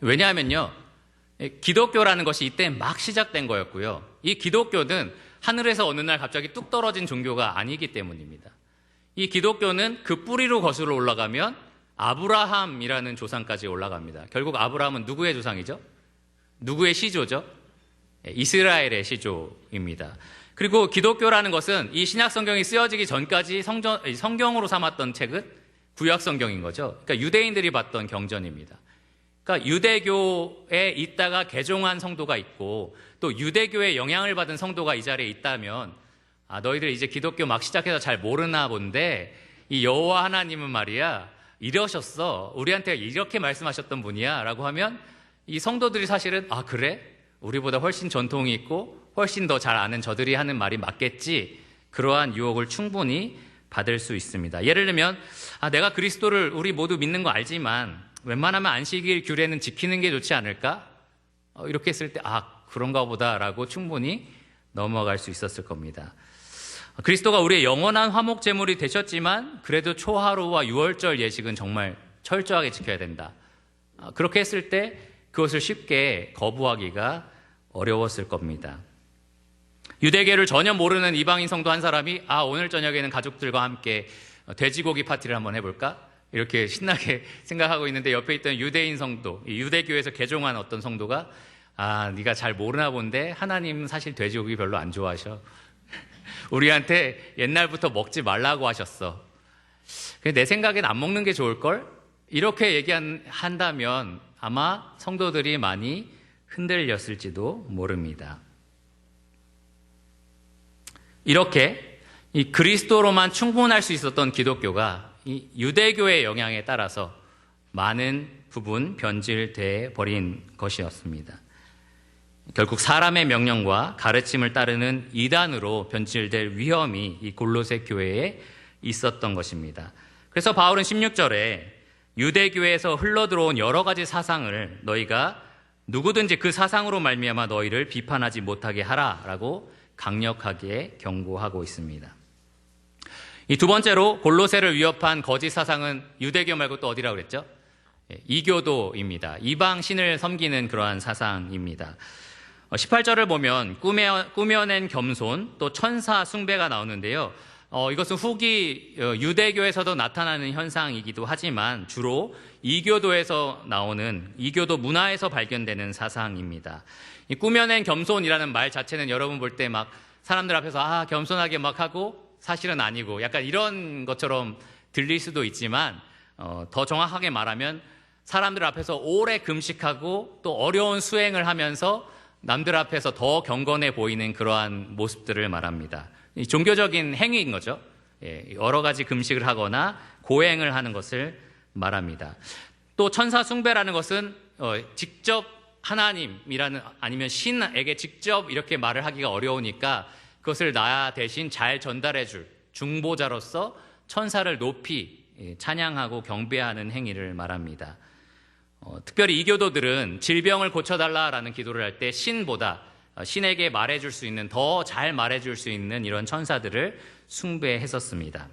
A: 왜냐하면요, 기독교라는 것이 이때 막 시작된 거였고요. 이 기독교는 하늘에서 어느 날 갑자기 뚝 떨어진 종교가 아니기 때문입니다. 이 기독교는 그 뿌리로 거슬러 올라가면 아브라함이라는 조상까지 올라갑니다. 결국 아브라함은 누구의 조상이죠? 누구의 시조죠? 이스라엘의 시조입니다. 그리고 기독교라는 것은 이 신약 성경이 쓰여지기 전까지 성경으로 삼았던 책은 구약 성경인 거죠. 그러니까 유대인들이 봤던 경전입니다. 그러니까 유대교에 있다가 개종한 성도가 있고 또 유대교의 영향을 받은 성도가 이 자리에 있다면 너희들 이제 기독교 막 시작해서 잘 모르나 본데 이 여호와 하나님은 말이야 이러셨어. 우리한테 이렇게 말씀하셨던 분이야 라고 하면 이 성도들이 사실은 그래? 우리보다 훨씬 전통이 있고 훨씬 더 잘 아는 저들이 하는 말이 맞겠지. 그러한 유혹을 충분히 받을 수 있습니다. 예를 들면 내가 그리스도를 우리 모두 믿는 거 알지만 웬만하면 안식일 규례는 지키는 게 좋지 않을까? 이렇게 했을 때 그런가 보다라고 충분히 넘어갈 수 있었을 겁니다. 그리스도가 우리의 영원한 화목 제물이 되셨지만 그래도 초하루와 유월절 예식은 정말 철저하게 지켜야 된다. 그렇게 했을 때 그것을 쉽게 거부하기가 어려웠을 겁니다. 유대계를 전혀 모르는 이방인 성도 한 사람이 오늘 저녁에는 가족들과 함께 돼지고기 파티를 한번 해볼까? 이렇게 신나게 생각하고 있는데 옆에 있던 유대인 성도, 유대교에서 개종한 어떤 성도가 네가 잘 모르나 본데 하나님 사실 돼지고기 별로 안 좋아하셔. 우리한테 옛날부터 먹지 말라고 하셨어. 내 생각엔 안 먹는 게 좋을걸? 이렇게 얘기한다면 아마 성도들이 많이 흔들렸을지도 모릅니다. 이렇게 이 그리스도로만 충분할 수 있었던 기독교가 이 유대교의 영향에 따라서 많은 부분 변질돼 버린 것이었습니다. 결국 사람의 명령과 가르침을 따르는 이단으로 변질될 위험이 이 골로새 교회에 있었던 것입니다. 그래서 바울은 16절에 유대교회에서 흘러들어온 여러 가지 사상을 너희가 누구든지 그 사상으로 말미암아 너희를 비판하지 못하게 하라라고 강력하게 경고하고 있습니다. 이 두 번째로 골로새를 위협한 거짓 사상은 유대교 말고 또 어디라고 그랬죠? 이교도입니다. 이방 신을 섬기는 그러한 사상입니다. 18절을 보면 꾸며낸 겸손 또 천사 숭배가 나오는데요. 이것은 후기 유대교에서도 나타나는 현상이기도 하지만 주로 이교도에서 나오는 이교도 문화에서 발견되는 사상입니다. 이 꾸며낸 겸손이라는 말 자체는 여러분 볼 때 막 사람들 앞에서 겸손하게 막 하고 사실은 아니고 약간 이런 것처럼 들릴 수도 있지만 더 정확하게 말하면 사람들 앞에서 오래 금식하고 또 어려운 수행을 하면서 남들 앞에서 더 경건해 보이는 그러한 모습들을 말합니다. 종교적인 행위인 거죠. 여러 가지 금식을 하거나 고행을 하는 것을 말합니다. 또 천사 숭배라는 것은 직접 하나님이라는 아니면 신에게 직접 이렇게 말을 하기가 어려우니까 그것을 나 대신 잘 전달해 줄 중보자로서 천사를 높이 찬양하고 경배하는 행위를 말합니다. 특별히 이교도들은 질병을 고쳐달라라는 기도를 할 때 신보다 신에게 말해줄 수 있는 더 잘 말해줄 수 있는 이런 천사들을 숭배했었습니다.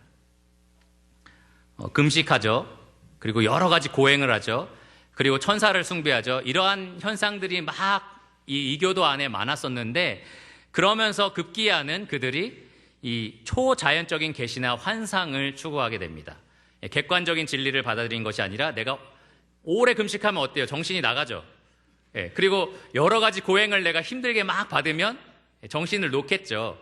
A: 금식하죠. 그리고 여러 가지 고행을 하죠. 그리고 천사를 숭배하죠. 이러한 현상들이 막 이 이교도 안에 많았었는데 그러면서 급기야는 그들이 이 초자연적인 계시나 환상을 추구하게 됩니다. 객관적인 진리를 받아들인 것이 아니라 내가 오래 금식하면 어때요? 정신이 나가죠. 그리고 여러 가지 고행을 내가 힘들게 막 받으면 정신을 놓겠죠.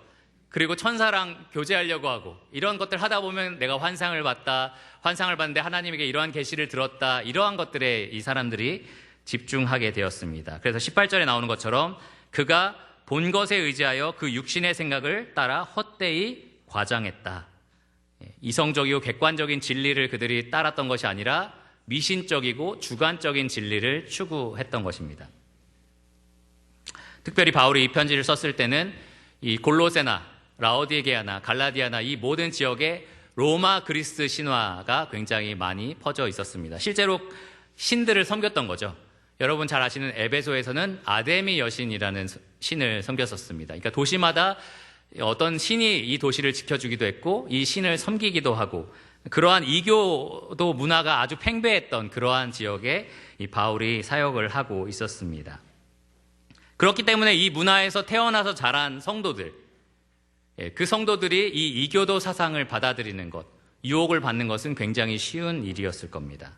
A: 그리고 천사랑 교제하려고 하고 이런 것들 하다 보면 내가 환상을 봤는데 하나님에게 이러한 계시를 들었다. 이러한 것들에 이 사람들이 집중하게 되었습니다. 그래서 18절에 나오는 것처럼 그가 본 것에 의지하여 그 육신의 생각을 따라 헛되이 과장했다. 이성적이고 객관적인 진리를 그들이 따랐던 것이 아니라 미신적이고 주관적인 진리를 추구했던 것입니다. 특별히 바울이 이 편지를 썼을 때는 이 골로새나 라오디게아나 갈라디아나 이 모든 지역에 로마 그리스 신화가 굉장히 많이 퍼져 있었습니다. 실제로 신들을 섬겼던 거죠. 여러분 잘 아시는 에베소에서는 아데미 여신이라는 신을 섬겼었습니다. 그러니까 도시마다 어떤 신이 이 도시를 지켜주기도 했고 이 신을 섬기기도 하고 그러한 이교도 문화가 아주 팽배했던 그러한 지역에 이 바울이 사역을 하고 있었습니다. 그렇기 때문에 이 문화에서 태어나서 자란 성도들, 그 성도들이 이 이교도 사상을 받아들이는 것, 유혹을 받는 것은 굉장히 쉬운 일이었을 겁니다.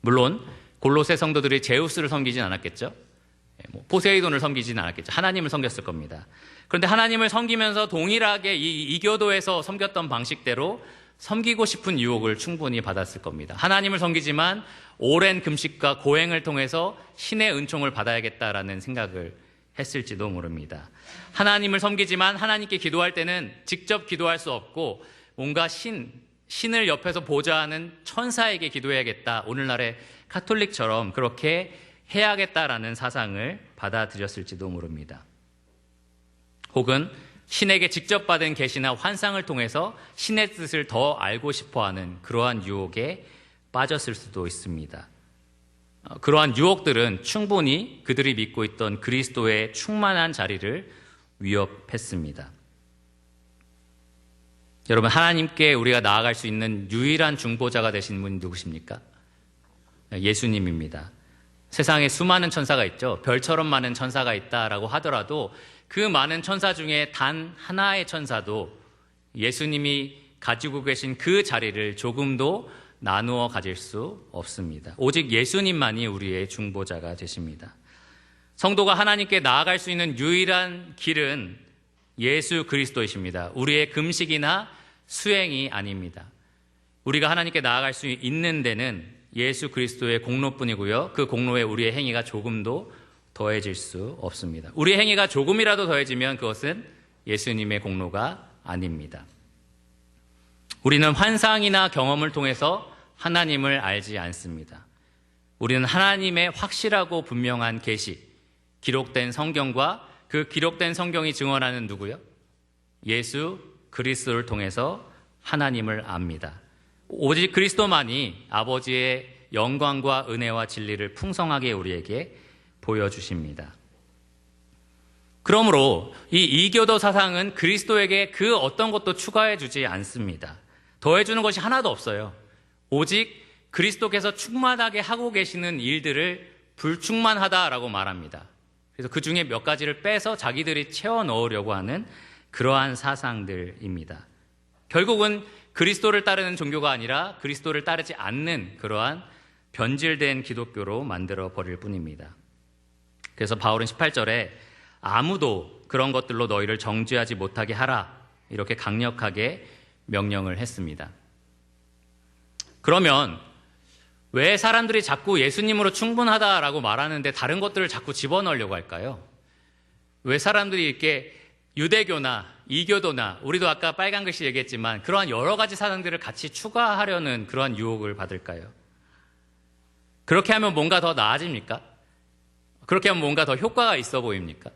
A: 물론 골로새 성도들이 제우스를 섬기진 않았겠죠. 포세이돈을 섬기진 않았겠죠. 하나님을 섬겼을 겁니다. 그런데 하나님을 섬기면서 동일하게 이 이교도에서 섬겼던 방식대로 섬기고 싶은 유혹을 충분히 받았을 겁니다. 하나님을 섬기지만 오랜 금식과 고행을 통해서 신의 은총을 받아야겠다라는 생각을 했을지도 모릅니다. 하나님을 섬기지만 하나님께 기도할 때는 직접 기도할 수 없고 뭔가 신을 옆에서 보좌하는 천사에게 기도해야겠다. 오늘날의 카톨릭처럼 그렇게 해야겠다라는 사상을 받아들였을지도 모릅니다. 혹은 신에게 직접 받은 계시나 환상을 통해서 신의 뜻을 더 알고 싶어하는 그러한 유혹에 빠졌을 수도 있습니다. 그러한 유혹들은 충분히 그들이 믿고 있던 그리스도의 충만한 자리를 위협했습니다. 여러분, 하나님께 우리가 나아갈 수 있는 유일한 중보자가 되신 분이 누구십니까? 예수님입니다. 세상에 수많은 천사가 있죠. 별처럼 많은 천사가 있다라고 하더라도 그 많은 천사 중에 단 하나의 천사도 예수님이 가지고 계신 그 자리를 조금도 나누어 가질 수 없습니다. 오직 예수님만이 우리의 중보자가 되십니다. 성도가 하나님께 나아갈 수 있는 유일한 길은 예수 그리스도이십니다. 우리의 금식이나 수행이 아닙니다. 우리가 하나님께 나아갈 수 있는 데는 예수 그리스도의 공로뿐이고요. 그 공로에 우리의 행위가 조금도 더해질 수 없습니다. 우리의 행위가 조금이라도 더해지면 그것은 예수님의 공로가 아닙니다. 우리는 환상이나 경험을 통해서 하나님을 알지 않습니다. 우리는 하나님의 확실하고 분명한 계시, 기록된 성경과 그 기록된 성경이 증언하는 누구요? 예수 그리스도를 통해서 하나님을 압니다. 오직 그리스도만이 아버지의 영광과 은혜와 진리를 풍성하게 우리에게 보여주십니다. 그러므로 이 이교도 사상은 그리스도에게 그 어떤 것도 추가해 주지 않습니다. 더해주는 것이 하나도 없어요. 오직 그리스도께서 충만하게 하고 계시는 일들을 불충만하다라고 말합니다. 그래서 그 중에 몇 가지를 빼서 자기들이 채워 넣으려고 하는 그러한 사상들입니다. 결국은 그리스도를 따르는 종교가 아니라 그리스도를 따르지 않는 그러한 변질된 기독교로 만들어 버릴 뿐입니다. 그래서 바울은 18절에 아무도 그런 것들로 너희를 정죄하지 못하게 하라, 이렇게 강력하게 명령을 했습니다. 그러면 왜 사람들이 자꾸 예수님으로 충분하다라고 말하는데 다른 것들을 자꾸 집어넣으려고 할까요? 왜 사람들이 이렇게 유대교나 이교도나 우리도 아까 빨간 글씨 얘기했지만 그러한 여러 가지 사상들을 같이 추가하려는 그러한 유혹을 받을까요? 그렇게 하면 뭔가 더 나아집니까? 그렇게 하면 뭔가 더 효과가 있어 보입니까?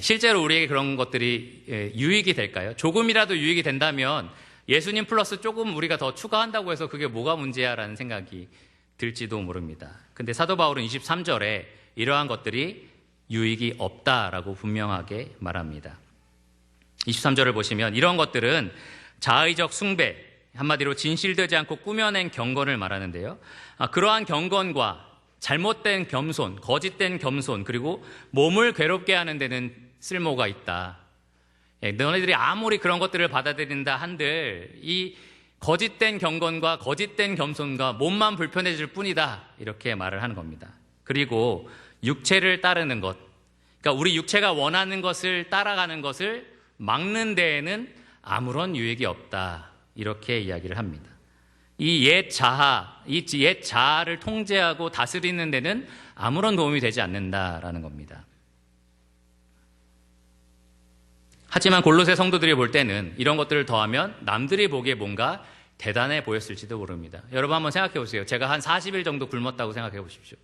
A: 실제로 우리에게 그런 것들이 유익이 될까요? 조금이라도 유익이 된다면 예수님 플러스 조금 우리가 더 추가한다고 해서 그게 뭐가 문제야라는 생각이 들지도 모릅니다. 근데 사도 바울은 23절에 이러한 것들이 유익이 없다라고 분명하게 말합니다. 23절을 보시면 이런 것들은 자의적 숭배, 한마디로 진실되지 않고 꾸며낸 경건을 말하는데요. 그러한 경건과 잘못된 겸손, 거짓된 겸손, 그리고 몸을 괴롭게 하는 데는 쓸모가 있다. 너희들이 아무리 그런 것들을 받아들인다 한들 이 거짓된 경건과 거짓된 겸손과 몸만 불편해질 뿐이다, 이렇게 말을 하는 겁니다. 그리고 육체를 따르는 것, 그러니까 우리 육체가 원하는 것을 따라가는 것을 막는 데에는 아무런 유익이 없다, 이렇게 이야기를 합니다. 이 옛 자아를 통제하고 다스리는 데는 아무런 도움이 되지 않는다라는 겁니다. 하지만 골로새 성도들이 볼 때는 이런 것들을 더하면 남들이 보기에 뭔가 대단해 보였을지도 모릅니다. 여러분 한번 생각해 보세요. 제가 한 40일 정도 굶었다고 생각해 보십시오.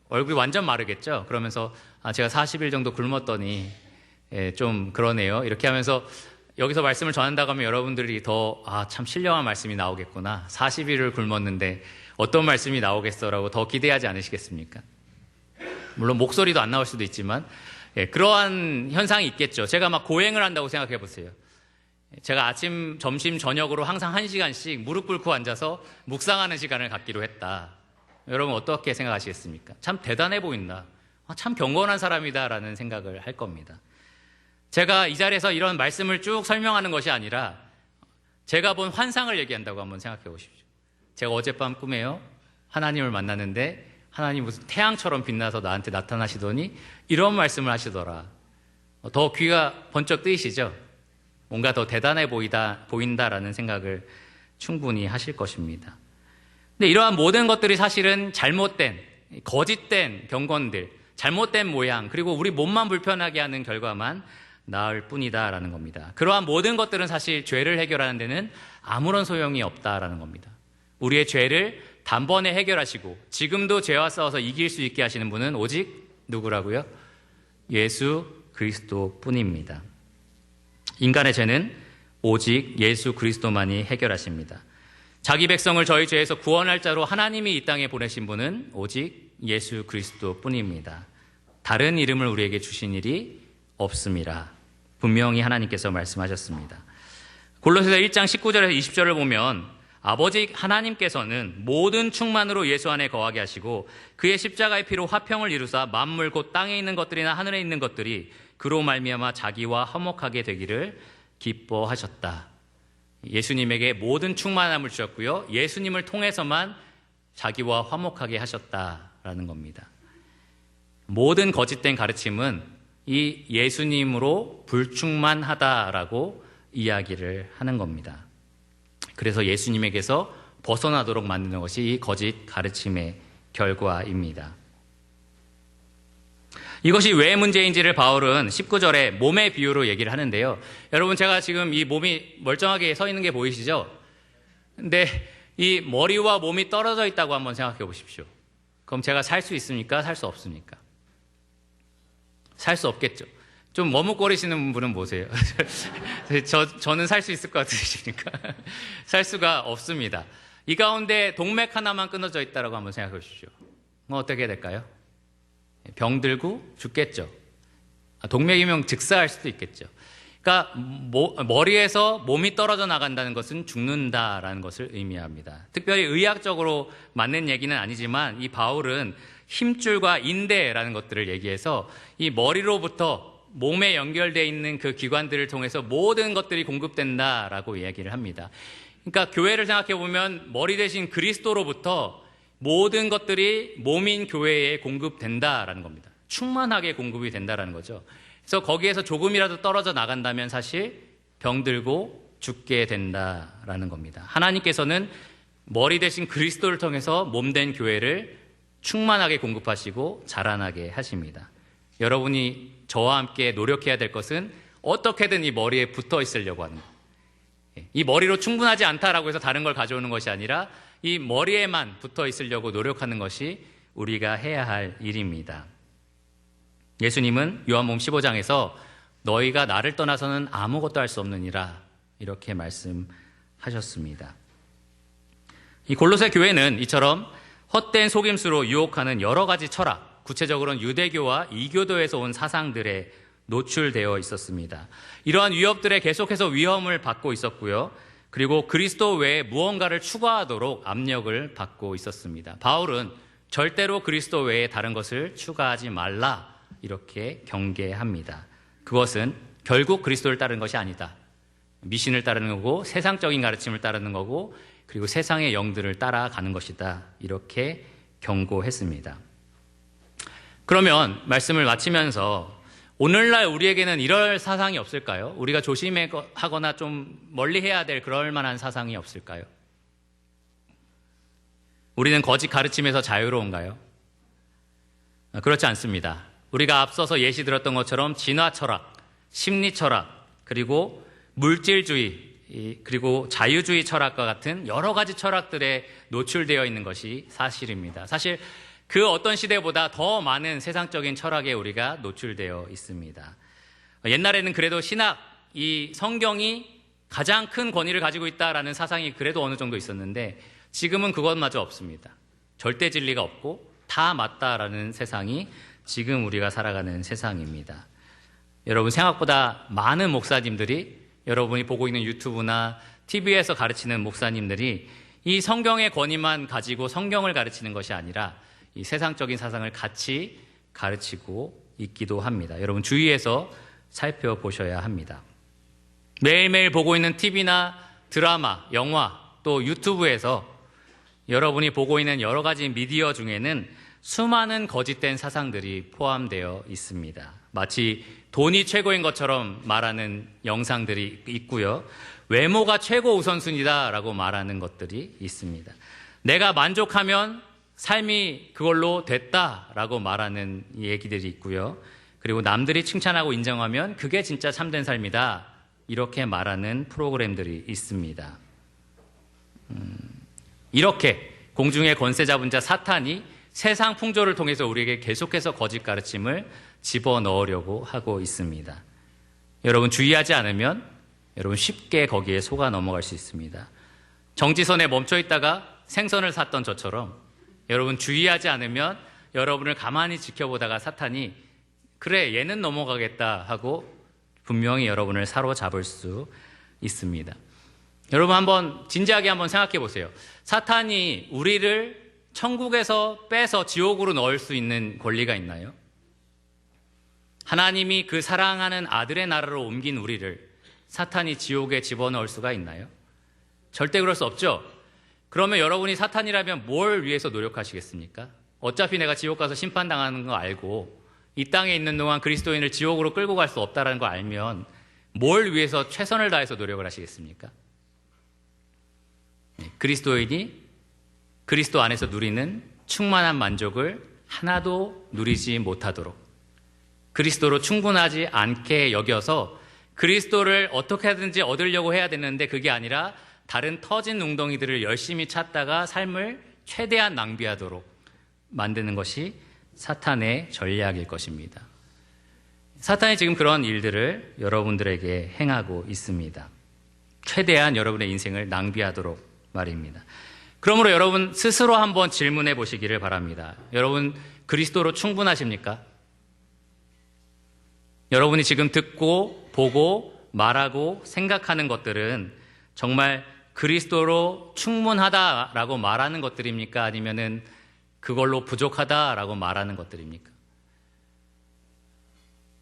A: 얼굴이 완전 마르겠죠? 그러면서 제가 40일 정도 굶었더니 좀 그러네요, 이렇게 하면서 여기서 말씀을 전한다고 하면 여러분들이 더 참 신령한 말씀이 나오겠구나, 40일을 굶었는데 어떤 말씀이 나오겠어라고 더 기대하지 않으시겠습니까? 물론 목소리도 안 나올 수도 있지만 그러한 현상이 있겠죠. 제가 막 고행을 한다고 생각해 보세요. 제가 아침, 점심, 저녁으로 항상 1시간씩 무릎 꿇고 앉아서 묵상하는 시간을 갖기로 했다. 여러분 어떻게 생각하시겠습니까? 참 대단해 보인다, 참 경건한 사람이다라는 생각을 할 겁니다. 제가 이 자리에서 이런 말씀을 쭉 설명하는 것이 아니라 제가 본 환상을 얘기한다고 한번 생각해 보십시오. 제가 어젯밤 꿈에요, 하나님을 만났는데 하나님 무슨 태양처럼 빛나서 나한테 나타나시더니 이런 말씀을 하시더라. 더 귀가 번쩍 뜨이시죠? 뭔가 더 대단해 보인다라는 생각을 충분히 하실 것입니다. 근데 이러한 모든 것들이 사실은 잘못된, 거짓된 경건들, 잘못된 모양, 그리고 우리 몸만 불편하게 하는 결과만 나을 뿐이다라는 겁니다. 그러한 모든 것들은 사실 죄를 해결하는 데는 아무런 소용이 없다라는 겁니다. 우리의 죄를 단번에 해결하시고 지금도 죄와 싸워서 이길 수 있게 하시는 분은 오직 누구라고요? 예수 그리스도 뿐입니다. 인간의 죄는 오직 예수 그리스도만이 해결하십니다. 자기 백성을 저희 죄에서 구원할 자로 하나님이 이 땅에 보내신 분은 오직 예수 그리스도 뿐입니다. 다른 이름을 우리에게 주신 일이 없습니다. 분명히 하나님께서 말씀하셨습니다. 골로새서 1장 19절에서 20절을 보면 아버지 하나님께서는 모든 충만으로 예수 안에 거하게 하시고 그의 십자가의 피로 화평을 이루사 만물 곧 땅에 있는 것들이나 하늘에 있는 것들이 그로 말미암아 자기와 화목하게 되기를 기뻐하셨다. 예수님에게 모든 충만함을 주셨고요, 예수님을 통해서만 자기와 화목하게 하셨다라는 겁니다. 모든 거짓된 가르침은 이 예수님으로 불충만하다라고 이야기를 하는 겁니다. 그래서 예수님에게서 벗어나도록 만드는 것이 이 거짓 가르침의 결과입니다. 이것이 왜 문제인지를 바울은 19절에 몸의 비유로 얘기를 하는데요. 여러분 제가 지금 이 몸이 멀쩡하게 서 있는 게 보이시죠? 근데 이 머리와 몸이 떨어져 있다고 한번 생각해 보십시오. 그럼 제가 살 수 있습니까? 살 수 없습니까? 살 수 없겠죠. 좀 머뭇거리시는 분은 보세요. 저는 살 수 있을 것 같으시니까. 살 수가 없습니다. 이 가운데 동맥 하나만 끊어져 있다라고 한번 생각해 보십시오. 어떻게 될까요? 병들고 죽겠죠. 동맥이면 즉사할 수도 있겠죠. 그러니까 머리에서 몸이 떨어져 나간다는 것은 죽는다라는 것을 의미합니다. 특별히 의학적으로 맞는 얘기는 아니지만 이 바울은 힘줄과 인대라는 것들을 얘기해서 이 머리로부터 몸에 연결되어 있는 그 기관들을 통해서 모든 것들이 공급된다라고 이야기를 합니다. 그러니까 교회를 생각해 보면 머리 대신 그리스도로부터 모든 것들이 몸인 교회에 공급된다라는 겁니다. 충만하게 공급이 된다라는 거죠. 그래서 거기에서 조금이라도 떨어져 나간다면 사실 병들고 죽게 된다라는 겁니다. 하나님께서는 머리 대신 그리스도를 통해서 몸된 교회를 충만하게 공급하시고 자라나게 하십니다. 여러분이 저와 함께 노력해야 될 것은 어떻게든 이 머리에 붙어 있으려고 하는 거예요. 이 머리로 충분하지 않다라고 해서 다른 걸 가져오는 것이 아니라 이 머리에만 붙어 있으려고 노력하는 것이 우리가 해야 할 일입니다. 예수님은 요한복음 15장에서 너희가 나를 떠나서는 아무것도 할 수 없느니라 이렇게 말씀하셨습니다. 이 골로새 교회는 이처럼 헛된 속임수로 유혹하는 여러 가지 철학, 구체적으로는 유대교와 이교도에서 온 사상들에 노출되어 있었습니다. 이러한 위협들에 계속해서 위험을 받고 있었고요. 그리고 그리스도 외에 무언가를 추가하도록 압력을 받고 있었습니다. 바울은 절대로 그리스도 외에 다른 것을 추가하지 말라 이렇게 경계합니다. 그것은 결국 그리스도를 따르는 것이 아니다. 미신을 따르는 거고 세상적인 가르침을 따르는 거고 그리고 세상의 영들을 따라가는 것이다. 이렇게 경고했습니다. 그러면 말씀을 마치면서 오늘날 우리에게는 이럴 사상이 없을까요? 우리가 조심하거나 좀 멀리해야 될 그럴 만한 사상이 없을까요? 우리는 거짓 가르침에서 자유로운가요? 그렇지 않습니다. 우리가 앞서서 예시 들었던 것처럼 진화 철학, 심리 철학, 그리고 물질주의, 그리고 자유주의 철학과 같은 여러 가지 철학들에 노출되어 있는 것이 사실입니다. 사실 그 어떤 시대보다 더 많은 세상적인 철학에 우리가 노출되어 있습니다. 옛날에는 그래도 신학, 이 성경이 가장 큰 권위를 가지고 있다라는 사상이 그래도 어느 정도 있었는데 지금은 그것마저 없습니다. 절대 진리가 없고 다 맞다라는 세상이 지금 우리가 살아가는 세상입니다. 여러분 생각보다 많은 목사님들이 여러분이 보고 있는 유튜브나 TV에서 가르치는 목사님들이 이 성경의 권위만 가지고 성경을 가르치는 것이 아니라 이 세상적인 사상을 같이 가르치고 있기도 합니다. 여러분 주의해서 살펴보셔야 합니다. 매일매일 보고 있는 TV나 드라마, 영화, 또 유튜브에서 여러분이 보고 있는 여러 가지 미디어 중에는 수많은 거짓된 사상들이 포함되어 있습니다. 마치 돈이 최고인 것처럼 말하는 영상들이 있고요. 외모가 최고 우선순위다라고 말하는 것들이 있습니다. 내가 만족하면 삶이 그걸로 됐다라고 말하는 얘기들이 있고요. 그리고 남들이 칭찬하고 인정하면 그게 진짜 참된 삶이다. 이렇게 말하는 프로그램들이 있습니다. 이렇게 공중의 권세 잡은 자 사탄이 세상 풍조를 통해서 우리에게 계속해서 거짓 가르침을 집어넣으려고 하고 있습니다. 여러분 주의하지 않으면 여러분 쉽게 거기에 속아 넘어갈 수 있습니다. 정지선에 멈춰 있다가 생선을 샀던 저처럼 여러분 주의하지 않으면 여러분을 가만히 지켜보다가 사탄이 그래 얘는 넘어가겠다 하고 분명히 여러분을 사로잡을 수 있습니다. 여러분 한번 진지하게 한번 생각해 보세요. 사탄이 우리를 천국에서 빼서 지옥으로 넣을 수 있는 권리가 있나요? 하나님이 그 사랑하는 아들의 나라로 옮긴 우리를 사탄이 지옥에 집어넣을 수가 있나요? 절대 그럴 수 없죠. 그러면 여러분이 사탄이라면 뭘 위해서 노력하시겠습니까? 어차피 내가 지옥 가서 심판당하는 거 알고 이 땅에 있는 동안 그리스도인을 지옥으로 끌고 갈 수 없다는 거 알면 뭘 위해서 최선을 다해서 노력을 하시겠습니까? 그리스도인이 그리스도 안에서 누리는 충만한 만족을 하나도 누리지 못하도록 그리스도로 충분하지 않게 여겨서 그리스도를 어떻게 하든지 얻으려고 해야 되는데 그게 아니라 다른 터진 웅덩이들을 열심히 찾다가 삶을 최대한 낭비하도록 만드는 것이 사탄의 전략일 것입니다. 사탄이 지금 그런 일들을 여러분들에게 행하고 있습니다. 최대한 여러분의 인생을 낭비하도록 말입니다. 그러므로 여러분 스스로 한번 질문해 보시기를 바랍니다. 여러분 그리스도로 충분하십니까? 여러분이 지금 듣고 보고 말하고 생각하는 것들은 정말 그리스도로 충분하다라고 말하는 것들입니까? 아니면은 그걸로 부족하다라고 말하는 것들입니까?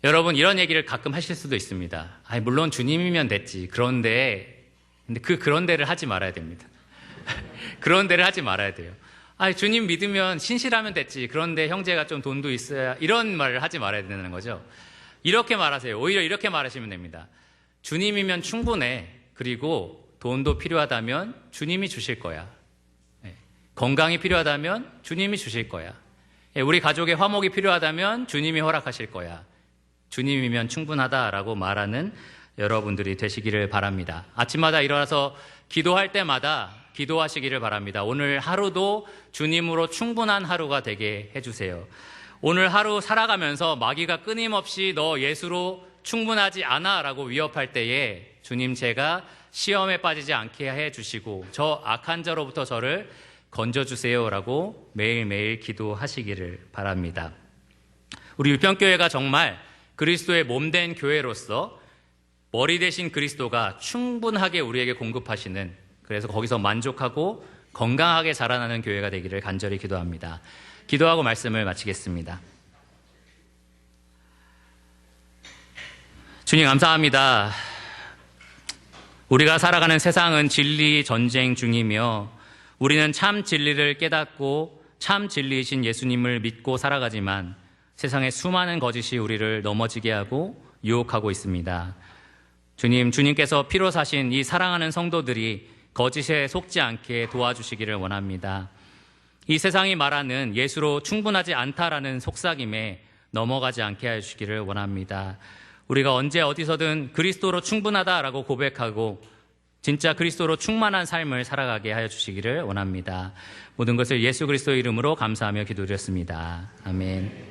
A: 여러분 이런 얘기를 가끔 하실 수도 있습니다. 물론 주님이면 됐지. 근데 그런데를 하지 말아야 됩니다. 그런데를 하지 말아야 돼요. 주님 믿으면 신실하면 됐지. 그런데 형제가 좀 돈도 있어야, 이런 말을 하지 말아야 되는 거죠. 이렇게 말하세요. 오히려 이렇게 말하시면 됩니다. 주님이면 충분해. 그리고 돈도 필요하다면 주님이 주실 거야. 건강이 필요하다면 주님이 주실 거야. 우리 가족의 화목이 필요하다면 주님이 허락하실 거야. 주님이면 충분하다라고 말하는 여러분들이 되시기를 바랍니다. 아침마다 일어나서 기도할 때마다 기도하시기를 바랍니다. 오늘 하루도 주님으로 충분한 하루가 되게 해주세요. 오늘 하루 살아가면서 마귀가 끊임없이 너 예수로 충분하지 않아 라고 위협할 때에 주님 제가 시험에 빠지지 않게 해주시고 저 악한 자로부터 저를 건져주세요 라고 매일매일 기도하시기를 바랍니다. 우리 유평교회가 정말 그리스도의 몸된 교회로서 머리 대신 그리스도가 충분하게 우리에게 공급하시는, 그래서 거기서 만족하고 건강하게 자라나는 교회가 되기를 간절히 기도합니다. 기도하고 말씀을 마치겠습니다. 주님 감사합니다. 우리가 살아가는 세상은 진리 전쟁 중이며 우리는 참 진리를 깨닫고 참 진리이신 예수님을 믿고 살아가지만 세상의 수많은 거짓이 우리를 넘어지게 하고 유혹하고 있습니다. 주님께서 피로 사신 이 사랑하는 성도들이 거짓에 속지 않게 도와주시기를 원합니다. 이 세상이 말하는 예수로 충분하지 않다라는 속삭임에 넘어가지 않게 해주시기를 원합니다. 우리가 언제 어디서든 그리스도로 충분하다라고 고백하고 진짜 그리스도로 충만한 삶을 살아가게 하여 주시기를 원합니다. 모든 것을 예수 그리스도의 이름으로 감사하며 기도드렸습니다. 아멘.